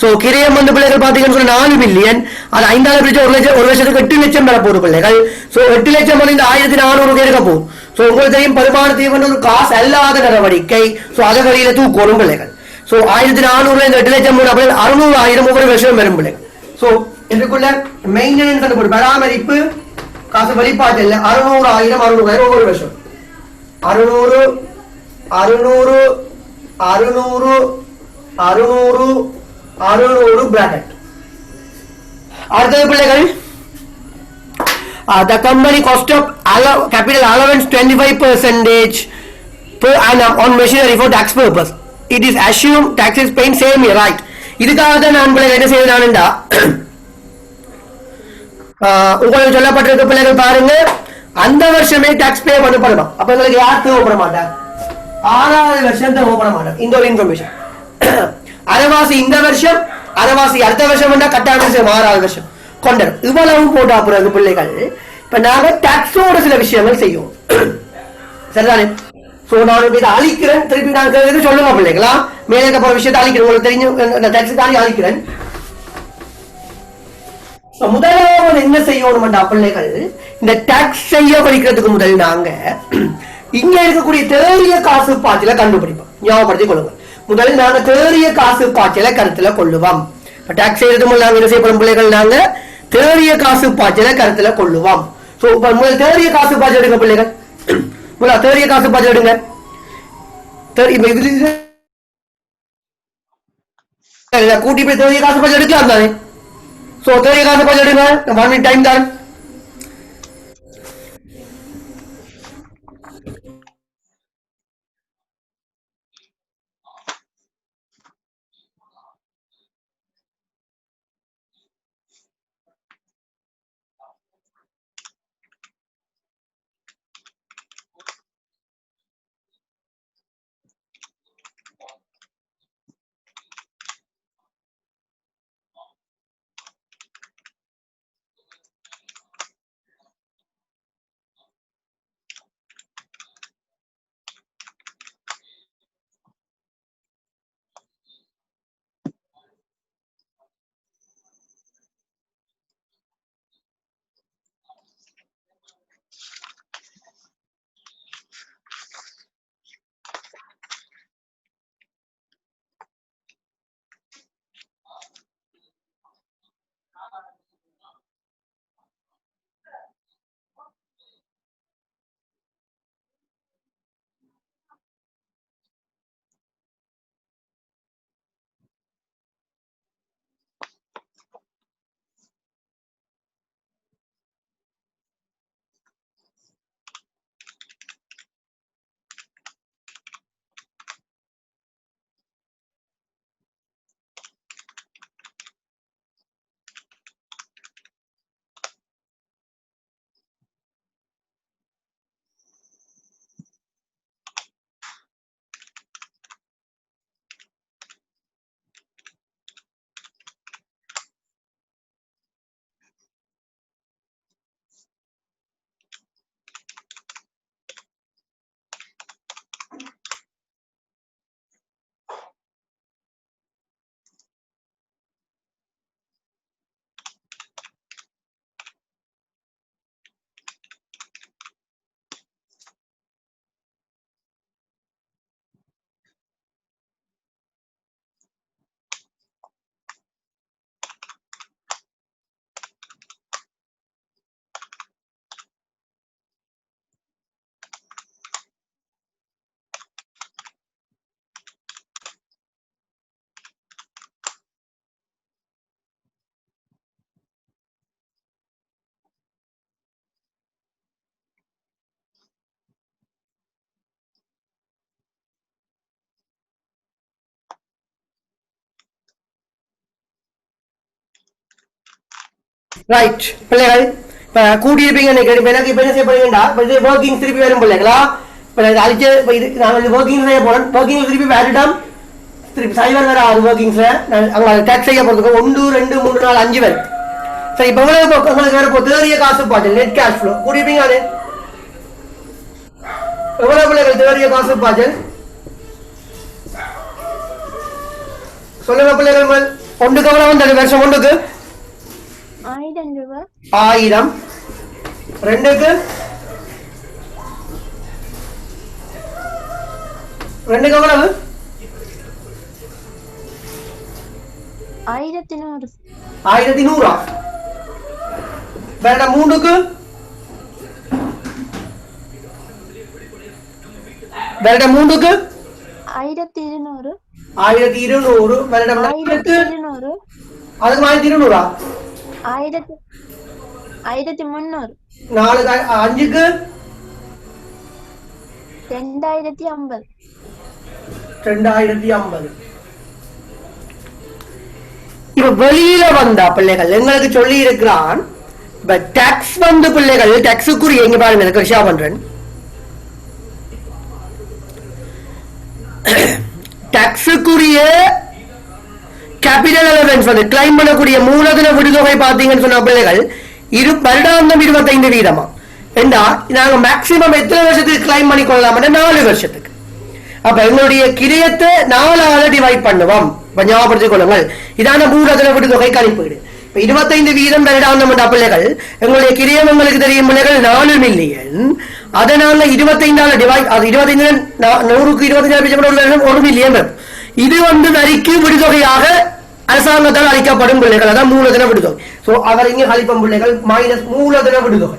சோ கிரயம் வந்து பிள்ளைகள் பாத்தீங்கன்னு சொன்னா 4 மில்லியன், அது 5ஆவது பிரிச்சு 1 லட்சம், 1 வருஷத்துக்கு 8 லட்சம் பெற போகுது பிள்ளைகள். சோ 8 லட்சம் வந்து இந்த 1400 இருக்க போகுது. சோ உங்களுக்கு தெரியும் பெருமானத்தை வந்து ஒரு காசு அல்லாத நடவடிக்கை. சோ அதை வழியில தூக்கணும் பிள்ளைகள். சோ 1400 இந்த 8 லட்சம் 600,000 ஒவ்வொரு வருஷம் வரும் பிள்ளைகள். சோ இதுக்குள்ள மெயின்டெனன்ஸ் ஒரு பராமரிப்பு காசு வெளிப்பாட்டில் 600,000 ஒவ்வொரு வருஷம். 600 600 600 600 600 பிராக்கெட். அடுத்தது பிள்ளைகள் the company cost of capital allowance 25% per annum on machinery for tax purpose. It is assumed tax is paid same year, right? இதுக்காக தான் நான் பிள்ளைகள் என்ன செய்யறானுண்டா உங்களுக்கு சொல்லப்பட்டிருக்க பிள்ளைகள் பாருங்க, அந்த வருஷமே டாக்ஸ் பே பண்ணப்படுமா. அப்ப உங்களுக்கு யார் தேவைப்பட மாட்டார்? 6வது வருஷம் தேவைப்பட மாட்டார். இந்த ஒரு இன்ஃபர்மேஷன். அரைவாசி இந்த வருஷம், அரைவாசி அடுத்த வருஷம் வேண்டாம், கட்டாயம் 6வது வருஷம் கொண்டது. இவ்வளவும் போட்டா பிறகு பிள்ளைகள் இப்ப நாங்க டாக்ஸோட சில விஷயங்கள் செய்வோம். சரிதானே? சோ நான் இதை அழிக்கிறேன், திருப்பி நான் சொல்லுங்க பிள்ளைகளா, மேலே போற விஷயத்தை அழிக்கிறேன். உங்களுக்கு தெரிஞ்சு டாக்ஸ் தாண்டி அழிக்கிறேன். முதலாவது என்ன செய்யணும்டா பிள்ளைகள், இந்த டாக்ஸ் செய்ய படிக்கிறதுக்கு முதல் நாங்க இங்க இருக்கக்கூடிய தேறிய காசு பாய்ச்சல கண்டுபிடிப்போம். ஞாபகப்படுத்திக் கொள்ளுங்க. முதல் நாங்க தேறிய காசு பாய்ச்சல கருத்துல கொள்ளுவோம். டாக்ஸ் செய்யறது முதல் நாங்க என்ன செய்யப்படும் பிள்ளைகள், நாங்க தேறிய காசு பாய்ச்சல கருத்துல கொள்ளுவோம். சோ இப்ப முதல் தேறிய காசு பாய்ச்சல் எடுங்க பிள்ளைகள். முதல்ல தேறிய காசு பாய்ச்சல் எடுங்க. கூட்டி போய் தேறிய காசு பாய்ச்சல் எடுக்கலாம் தானே? So, தேறிய காசு பாய்ச்சல் எடுங்க. 1 minute டைம் தான். ரைட் பிள்ளைகள், இப்ப கூட்டியிருப்பீங்க எனக்கு இப்ப என்ன செய்ய போறீங்கடா, ஒர்க்கிங் திருப்பி வரும் பிள்ளைகளா. இப்ப அழிச்சு நாங்கள் ஒர்க்கிங் செய்ய போறோம். ஒர்க்கிங் திருப்பி வேறிடம் திருப்பி சைவர் வேற 6 ஒர்க்கிங்ஸ்ல அங்க டேக்ஸ் செய்ய போறதுக்கு 1 2 3 4 5 பேர். சரி, இப்ப உங்களுக்கு வேற போ தேறிய காசு பாய்ச்சல் நெட் கேஷ் ஃப்ளோ கூட்டியிருப்பீங்க. அது எவ்வளவு பிள்ளைகள் தேறிய காசு பாய்ச்சல் சொல்லுங்க பிள்ளைகள். ஒன்றுக்கு எவ்வளவு வந்தது வருஷம்? ஒன்றுக்கு 1000 ரூபாய். 1000. ரெண்டுக்கு எவ்வளவு? 1100. 1100. வேற மூணுக்கு? வேற மூணுக்கு 1200. 1200. வேற 1200. அதுக்கு 1200. 1300. 5க்கு 2050. 2050. இப்ப வெளியில வந்தா பிள்ளைகள் எங்களுக்கு சொல்லி இருக்கிறான் இப்ப டாக்ஸ் வந்து பிள்ளைகள் டாக்ஸுக்குரிய இங்க பாருங்க எனக்கு விஷயம் பண்றேன் டாக்ஸுக்குரிய கேபிட்டல் அலவன்ஸ் வந்து கிளைம் பண்ணக்கூடிய மூலதன விடுதொகை பாத்தீங்கன்னு சொன்ன பிள்ளைகள் வருடாந்தம் 25%. ஏண்டா நாங்க மேக்சிமம் எத்தனை வருஷத்துக்கு கிளைம் பண்ணி கொள்ளலாம் 4 வருஷத்துக்கு. அப்ப எங்களுடைய கிரியத்தை 4ஆல டிவைட் பண்ணுவோம். ஞாபகப்படுத்திக் கொள்ளுங்கள். இதான மூலதன விடுதொகை கணிப்பீடு. 25% வருடாந்தம் பிள்ளைகள் எங்களுடைய கிரியம் உங்களுக்கு தெரியும் பிள்ளைகள் 4 மில்லியன். அதனால 25ஆல டிவைட் அது 25 100க்கு 25 1 மில்லியன். இது வந்து வரிக்கு விடுதொகையாக அரசாங்கத்தால் அளிக்கப்படும் பிள்ளைகள். அதான் மூலதன விடுதொகை. சோ அவர் இங்க கழிப்பம் பிள்ளைகள் மைனஸ் மூலதன விடுதொகை.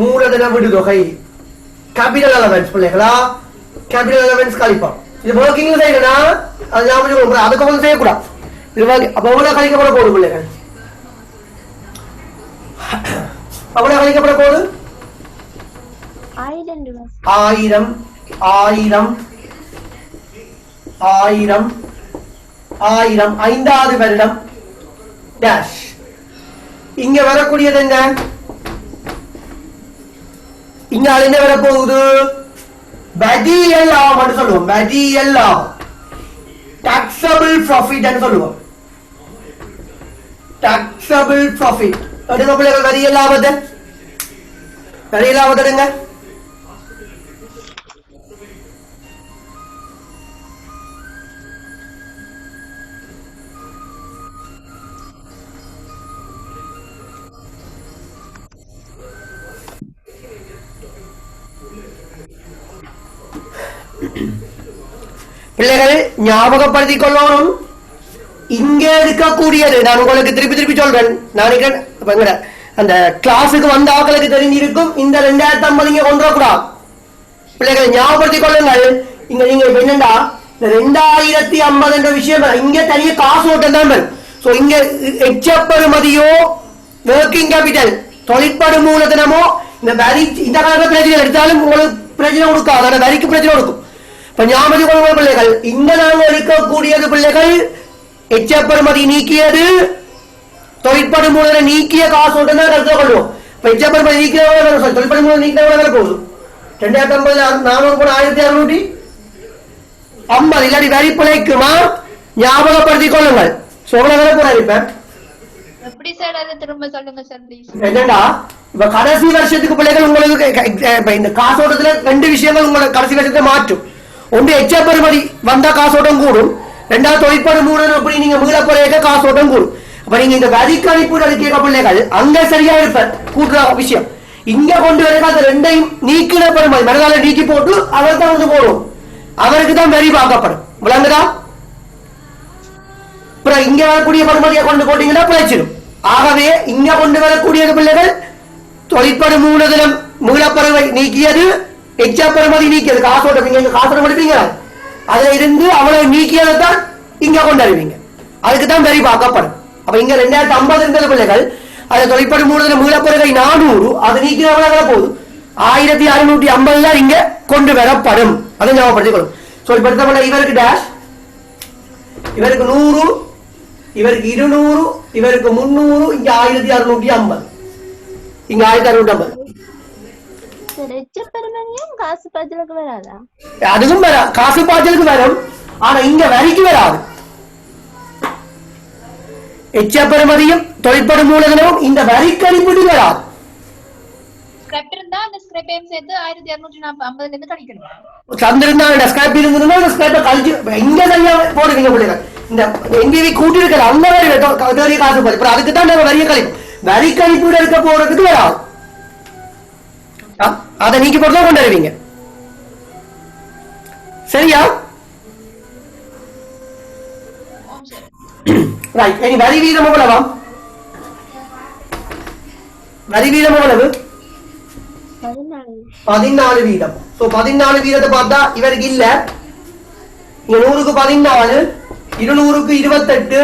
மூலதன விடுதொகை கேபிட்டல் அலவன்ஸ் பிள்ளைகளா கேபிட்டல் அலவன்ஸ் கழிப்போம். இது ஒர்க்கிங்ல செய்யணும்னா அது ஞாபகம் அதுக்கு வந்து செய்யக்கூடாது. அப்ப எவ்வளவு கழிக்கப்பட போகுது பிள்ளைகள்? எவ்வளவு கழிக்கப்பட போகுது? 1000 5வது வருடம் டேஷ். இங்க வரக்கூடியது என்ன? இங்க அது என்ன வரப்போகுது? பதியல் லாபம் சொல்லுவோம். பதியல் லாபம் taxable profit ன்னு சொல்லுவோம். taxable profit எடுங்க பிள்ளைகள். பதியல் லாபத்தை எடுங்க. பிள்ளைகள் ஞாபகப்படுத்திக் கொள்ளணும். இங்க இருக்கக்கூடியது நான் உங்களுக்கு திருப்பி சொல்றேன். நான் அந்த கிளாஸுக்கு வந்த ஆக்களுக்கு தெரிஞ்சிருக்கும். இந்த 2050 இங்க கொண்டு வரக்கூடாது. பிள்ளைகள் ஞாபகப்படுத்திக் கொள்ளுங்கள். இங்க நீங்க என்னண்டா 2050 என்ற விஷயம் இங்க தனிய காசு ஓட்டம் தான் வரும். சோ இங்க எச்சப்பெறுமதியோ ஒர்க்கிங் கேபிட்டல் தொழிற்படு மூலதனமோ இந்த வரி இந்த காலத்துல பிரச்சனை எடுத்தாலும் உங்களுக்கு பிரச்சனை கொடுக்காது. ஆனா வரிக்கு பிரச்சனை கொடுக்கும். ஞாபகம் பிள்ளைகள் இங்க நாங்கள் எடுக்கக்கூடியது பிள்ளைகள் எச்சப்பெறுமதி நீக்கியது தொழிற்படு மூலம் நீக்கிய காசு தான் கருத்து கொள்வோம். எச்சப்பெறுமதி நீக்கிய தொழிற்படு மூலம் நீக்கின போதும் 2050 400 போன 1650 இல்லாட்டி வரி பிழைக்குமா? ஞாபகப்படுத்திக் கொள்ளுங்கள். சொல்ல போறாரு இப்ப எப்படி சார் அதை திரும்ப சொல்லுங்க சார் ப்ளீஸ். என்னடா இப்ப கடைசி வருஷத்துக்கு பிள்ளைகள் உங்களுக்கு இந்த காசோட்டத்துல 2 விஷயங்கள் உங்களுக்கு கடைசி வருஷத்தை மாற்றும். ஒன்று எச்சப்பெறுமதி வந்தா காசோட்டம் கூடும். 2வது தொழிற்படு மூலம் அப்படி நீங்க மீளப்பறைய காசோட்டம் கூடும். அப்ப நீங்க இந்த வரி கணிப்பு அளிக்க பிள்ளைகள் அங்க சரியா இருப்ப கூட்டுற விஷயம் இங்க கொண்டு வர அந்த 2ஐயும் நீக்கின பெறுமதி மனதால நீக்கி போட்டு அவர் தான் வந்து போடும். அவருக்கு தான் வரி பார்க்கப்படும். விளங்குதா? அப்புறம் இங்க வரக்கூடிய பெறுமதியை கொண்டு போட்டீங்கன்னா பிழைச்சிடும். ஆகவே இங்க கொண்டு வரக்கூடியது பிள்ளைகள் தொழிற்படு மூலதனம் மீளப்பறவை நீக்கியது எச்சப்பெறுமதி நீக்கியது காசோட்டம். நீங்க காசோட்டம் எடுப்பீங்க அதுல இருந்து அவ்வளவு நீக்கியதை தான் இங்க கொண்டு வருவீங்க. அதுக்கு தான் வரி பார்க்கப்படும். அப்ப இங்க 2050 இருந்தது பிள்ளைகள் அது தொழிற்படு மூலதனம் மீளப்பறவை 400 அது நீக்கிறவங்க போகுது 1650 தான் இங்க கொண்டு வரப்படும். அதை ஞாபகப்படுத்திக் கொள்ளும். சொல்லிப்படுத்த இவருக்கு டேஷ் இவருக்கு 100 இவருக்கு 200 இவருக்கு 300 இங்க 1650 இங்க 1650 காசு பாய்ச்சலுக்கு வராதா? அதுவும் காசு பாய்ச்சலுக்கு வரும். ஆனா இங்க வரிக்கு வராது. எச்சப்பெறுமதியும் தொழிற்படு மூலதனமும் இந்த வரி கணிப்பீடு வராது. ஸ்கிராப் இருந்தா அந்த ஸ்கிராப்பையும் சேர்த்து 1250 இருந்து கழிக்கணும். சந்திருந்தா ஸ்கிராப் இருந்ததுன்னா அந்த ஸ்கிராப்பை கழிச்சு இங்க சரியா போடுவீங்க பிள்ளைகள். இந்த எங்கேயும் கூட்டி இருக்கிற அந்த வரி காசு பாரு. அதுக்கு தான் நம்ம வரியை கழிப்போம். வரி கணிப்பீடு எடுக்க போறதுக்கு வராது. அதை நீக்கி போட்டு கொண்டு வருவீங்க. சரியா? ரைட். இனி வரி வீதம் எவ்வளவா? வரி வீதம் எவ்வளவு? 14 வீதம். 14 வீதத்தை பார்த்தா இவருக்கு இல்ல. 100க்கு 14 200க்கு 28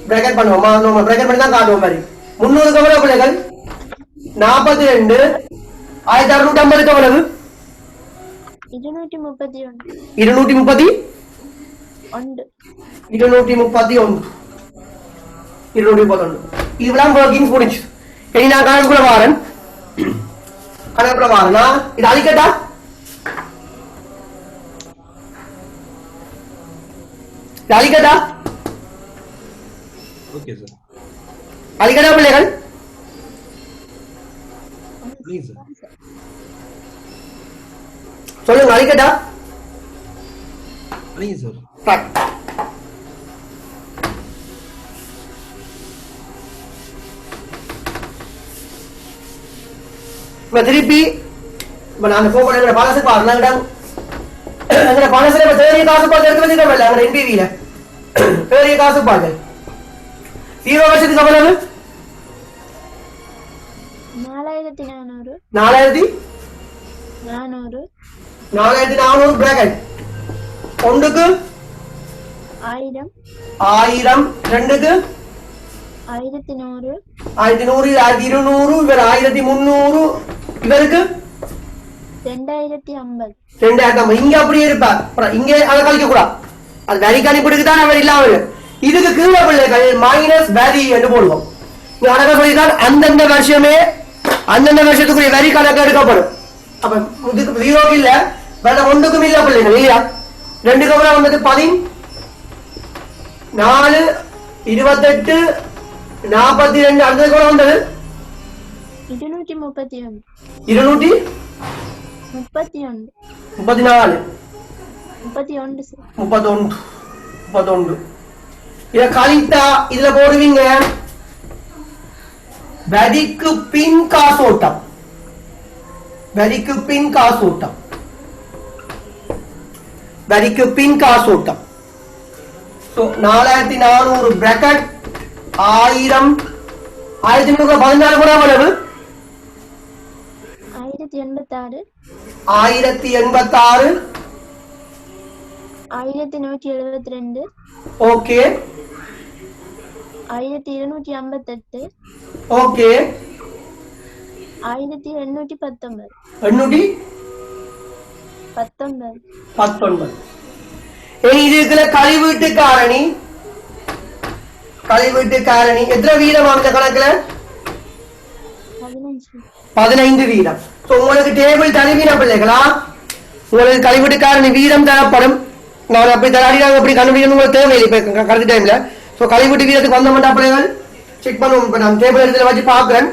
பிராக்கெட் பண்ணுவோமா? நம்ம பிராக்கெட் பண்ணி தான் காட்டுவோம். மாதிரி 300க்கு எவ்வளவு பிள்ளைகள்? 42 1650 எவ்வளவு? 231 230 ഉണ്ട് 231 231 இதெல்லாம் working முடிஞ்சு இனி நான் கணக்குள்ள வாரேன் இது அழிக்கட்டா அழிக்கட்டா ஓகே சார் அழிக்கட்டா பிள்ளைகள் ப்ளீஸ் சார் சொல்லுங்க அழிக்கட்டா ப்ளீஸ் சார் திருப்பி இப்ப நான் போன் பண்ண பாலசு பாருங்க பாலசில தேறிய காசு பால் எடுத்து வச்சுக்கல அங்க என்பிவில தேறிய காசு பால் 0 வருஷத்துக்கு எவ்வளவு 4400 4400 பிராக்கெட் ஒன்றுக்கு 1000 ரெண்டுக்கு 1100 1200 1200 இவர் 1300 இவருக்கு 2050 2050 இங்க அப்படியே இருப்பார் இங்க அதை கழிக்க கூடாது அது வரி கணிப்பிடுக்கு தான் அவர் இல்லாமல் இதுக்கு கீழே பிள்ளைகள் மைனஸ் வரி என்று போடுவோம் இங்க கணக்க சொல்லிதான் அந்தந்த வருஷத்துக்குரிய வரி கணக்கு எடுக்கப்படும் அப்ப இதுக்கு 0 இல்ல வேற ஒன்றுக்கும் இல்ல பிள்ளைகள் இல்லையா 2 அப்புறம் வந்தது 14 28 42 அடுத்தது கூட வந்தது 231 31 இத கழித்தா இதுல போடுவீங்க வரிக்கு பின் காசோட்டம் சோ 4400 பிராக்கெட் 1000 1316 கூட எவ்வளவு 1086 1172 ஓகே 1258 ஓகே 1819 819 இதுல கழிவீட்டு காரணி எத்தனை வீதம் அந்த கணக்குல 15 வீதம் உங்களுக்கு டேபிள் தனிவீன பிள்ளைகளா உங்களுக்கு கழிவீட்டு காரணி வீதம் தரப்படும் நான் அப்படி தராடி நாங்க அப்படி கண்டுபிடிக்கணும் உங்களுக்கு தேவையில்லை இப்ப கரெக்ட் டைம்ல சோ கழிவீட்டு வீதத்துக்கு வந்தோம்னா பிள்ளைகள் செக் பண்ணுவோம் இப்ப நான் டேபிள் இடத்துல வச்சு பாக்குறேன்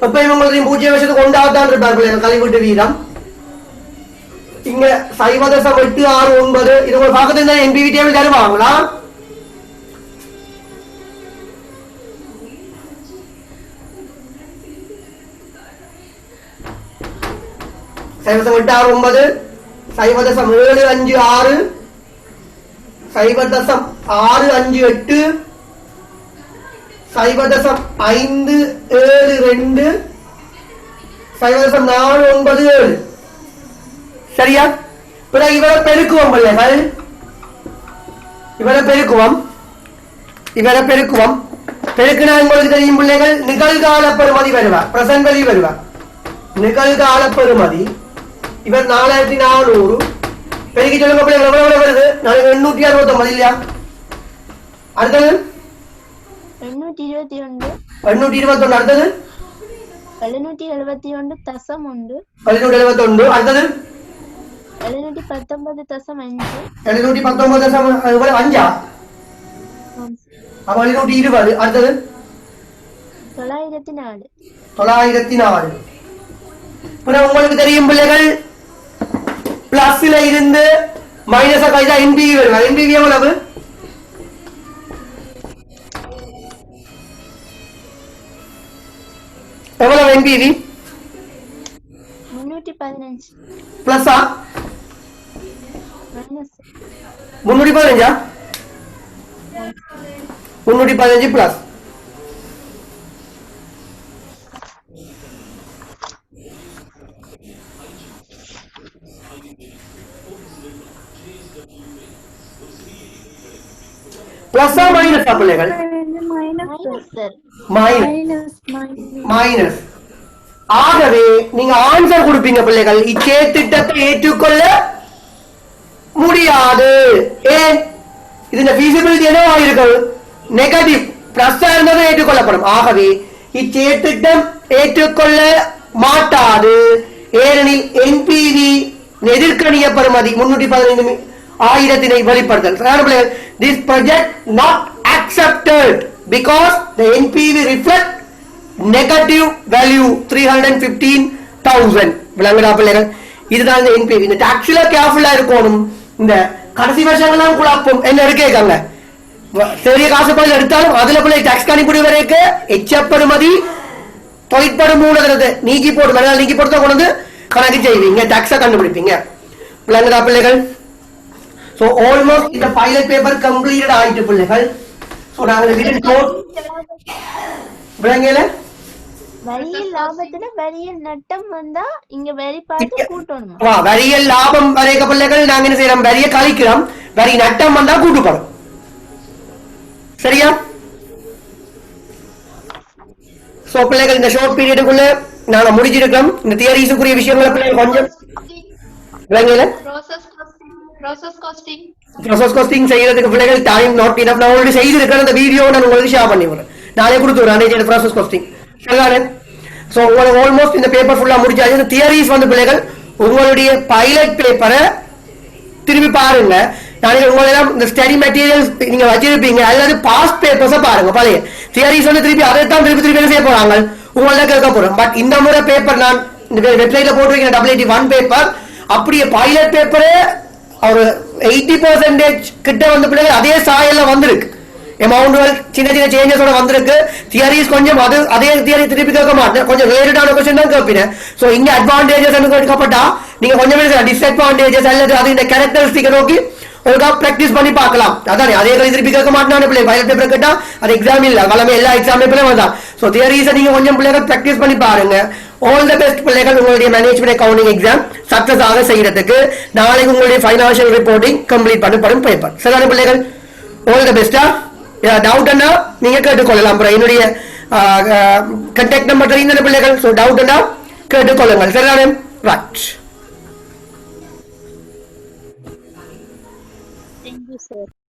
எப்பயும் உங்களுக்கு 0 வருஷத்துக்கு 1 இருப்பார் பிள்ளைகள் கழிவீட்டு வீதம் இங்க 0.869 இது ஒரு பக்கத்துல என்பிவி டேபிள் தருவாங்களா சைவதம் 869 சைவதசம் 756 சைவதசம் 658 சைவதசம் 572 சைவதசம் 497 சரியா பிறகு இவரை பெருக்குவோம் பிள்ளைகள் பெருக்குனா உங்களுக்கு தெரியும் பிள்ளைகள் நிகழ்கால பெறுமதி வருவார் பிரசன்ட் வேல்யூ வருவார் நிகழ்கால பெறுமதி இவர் 4400 பெருக்கி சொல்லுங்க பிள்ளைகள் எவ்வளவு வருது 869 இல்லையா அடுத்தது 821 அடுத்தது 771.1 771 அடுத்தது 719.5 719.5 அப்ப 720 அடுத்தது 904 புறம் உங்களுக்கு தெரியும் பிள்ளைகள் பிளஸ்ல இருந்து மைனஸா கழிச்சா என்பிவி வரும் என்பிவி எவ்வளவு என்பிவி 315 பிளஸ்ஸா மைனஸ் 315 315 பிளஸ் பிளஸ்ஸா மைனஸா பிள்ளைகள் மைனஸ் ஆகவே நீங்க ஆன்சர் கொடுப்பீங்க பிள்ளைகள் இச்சே திட்டத்தை ஏற்றுக்கொள்ள முடியாது ஏன் இதுல feasibility என்னவா இருக்கு? நெகட்டிவ் பிளஸ் இருந்தது ஏற்றுக்கொள்ளப்படும். ஆகவே இச்சேத்திட்டம் ஏற்றுக்கொள்ள மாட்டாது. ஏனெனில் என்பிவி எதிர்க்கணிய பெறுமதி 315,000 வெளிப்படுத்தல். This project not accepted because the NPV reflect negative value 315,000. விளங்குதா பிள்ளைகள்? இதுதான் இந்த NPV. இந்த டாக்ஸ்ல கேர்ஃபுல்லா இருக்கணும். இந்த கடைசி வருஷங்கள்லாம் குழப்பம் என்ன இருக்கேங்க. பெரிய காசு பணம் எடுத்தாலும் அதுல பிள்ளை டாக்ஸ் கணிப்பீடு வரைக்கும் எச்சப்பெறுமதி தொழிற்படும் மூலதனத்தை நீக்கி போட்டு நீக்கி போட்டு கொண்டு வந்து கணக்கு செய்வீங்க, டாக்ஸை கண்டுபிடிப்பீங்க. விளங்குதா பிள்ளைகள்? So almost இந்த பைலட் பேப்பர் கம்ப்ளீட்டட் ஆயிட்டு பிள்ளைகள். So நாங்க விடன் கோட் விளங்கல வரியில் லாபத்துல வரியில் நட்டம் வந்தா இங்க வரி பார்த்து கூட்டணும். வரியில் லாபம் வரைக்க பிள்ளைகள் நாங்க என்ன செய்யறோம்? வரியை கழிக்கிறோம். வரி நட்டம் வந்தா கூட்டுப்படும். சரியா? சோ பிள்ளைகள் இந்த ஷார்ட் பீரியடுக்குள்ள நாங்க முடிச்சிருக்கோம். இந்த தியரிஸுக்குரிய விஷயங்களை பிள்ளைகள் கொஞ்சம் விளங்கல. ப்ராசஸ் காஸ்டிங் செய்யறதுக்கு பிள்ளைகள் டைம் நாட் இனஃப். நான் ஆல்ரெடி செய்திருக்கேன். அந்த வீடியோ நான் உங்களுக்கு ஷேர் பண்ணி விடுறேன். நாளே கொடுத்து விடுறேன் ப்ராசஸ் காஸ்டிங். சரிதானே? சோ உங்களுக்கு ஆல்மோஸ்ட் இந்த பேப்பர் ஃபுல்லா முடிச்சாச்சு. இந்த தியரிஸ் வந்து பிள்ளைகள் உங்களுடைய பைலட் பேப்பரை திருப்பி பாருங்க. நாளைக்கு உங்களெல்லாம் இந்த ஸ்டடி மெட்டீரியல்ஸ் நீங்க வச்சிருப்பீங்க, அல்லது பாஸ்ட் பேப்பர்ஸை பாருங்க. பழைய தியரிஸ் வந்து திருப்பி அதைத்தான் திருப்பி என்ன செய்ய போறாங்க உங்கள்ட்ட கேட்க போறோம். பட் இந்த முறை பேப்பர் நான் இந்த வெப்சைட்ல போட்டிருக்கேன் WAT1 பேப்பர். அப்படியே பைலட் பேப்பரே ஒரு 80% கிட்ட வந்து பிள்ளைகள் அதே சாயல்ல வந்திருக்கு. அமௌண்ட்கள் சின்ன சின்ன சேஞ்சஸோட வந்திருக்கு. தியரிஸ் கொஞ்சம் அதே தியரி திருப்பி கேட்க மாட்டேன், கொஞ்சம் வேறுடான கொஸ்டின் தான் கேட்பீங்க. சோ இங்க அட்வான்டேஜஸ் கேட்கப்பட்டா நீங்க கொஞ்சம் டிஸ்அட்வான்டேஜஸ் அல்லது அது இந்த கேரக்டரிஸ்டிக் நோக்கி பிராக்டிஸ் பண்ணி பார்க்கலாம். அதான் அதே திருப்பி கேட்க மாட்டான பிள்ளை பைலட் பேப்பர் கேட்டா அது எக்ஸாம் இல்ல, வளமே எல்லா எக்ஸாம் பேப்பரும் தான். சோ தியரிஸை நீங்க கொஞ்சம் பிள்ளைகள் பிராக்டிஸ் பண்ணி பாருங்க. ஆல் தி பெஸ்ட் பிள்ளைகள். உங்களுடைய மேனேஜ்மெண்ட் அக்கவுண்டிங் எக்ஸாம் சக்சஸ் ஆக செய்யறதுக்கு நாளைக்கு உங்களுடைய ஃபைனான்சியல் ரிப்போர்ட்டிங் கம்ப்ளீட் பண்ணப்படும் பேப்பர். சரியான பிள்ளைகள்? ஆல் தி பெஸ்டா. டவுட் என்ன நீங்க கேட்டுக்கொள்ளலாம். அப்புறம் என்னுடைய கான்டாக்ட் நம்பர் தெரிந்த பிள்ளைகள். சோ டவுட் என்ன கேட்டுக்கொள்ளுங்கள். சரிதானே? ரைட்.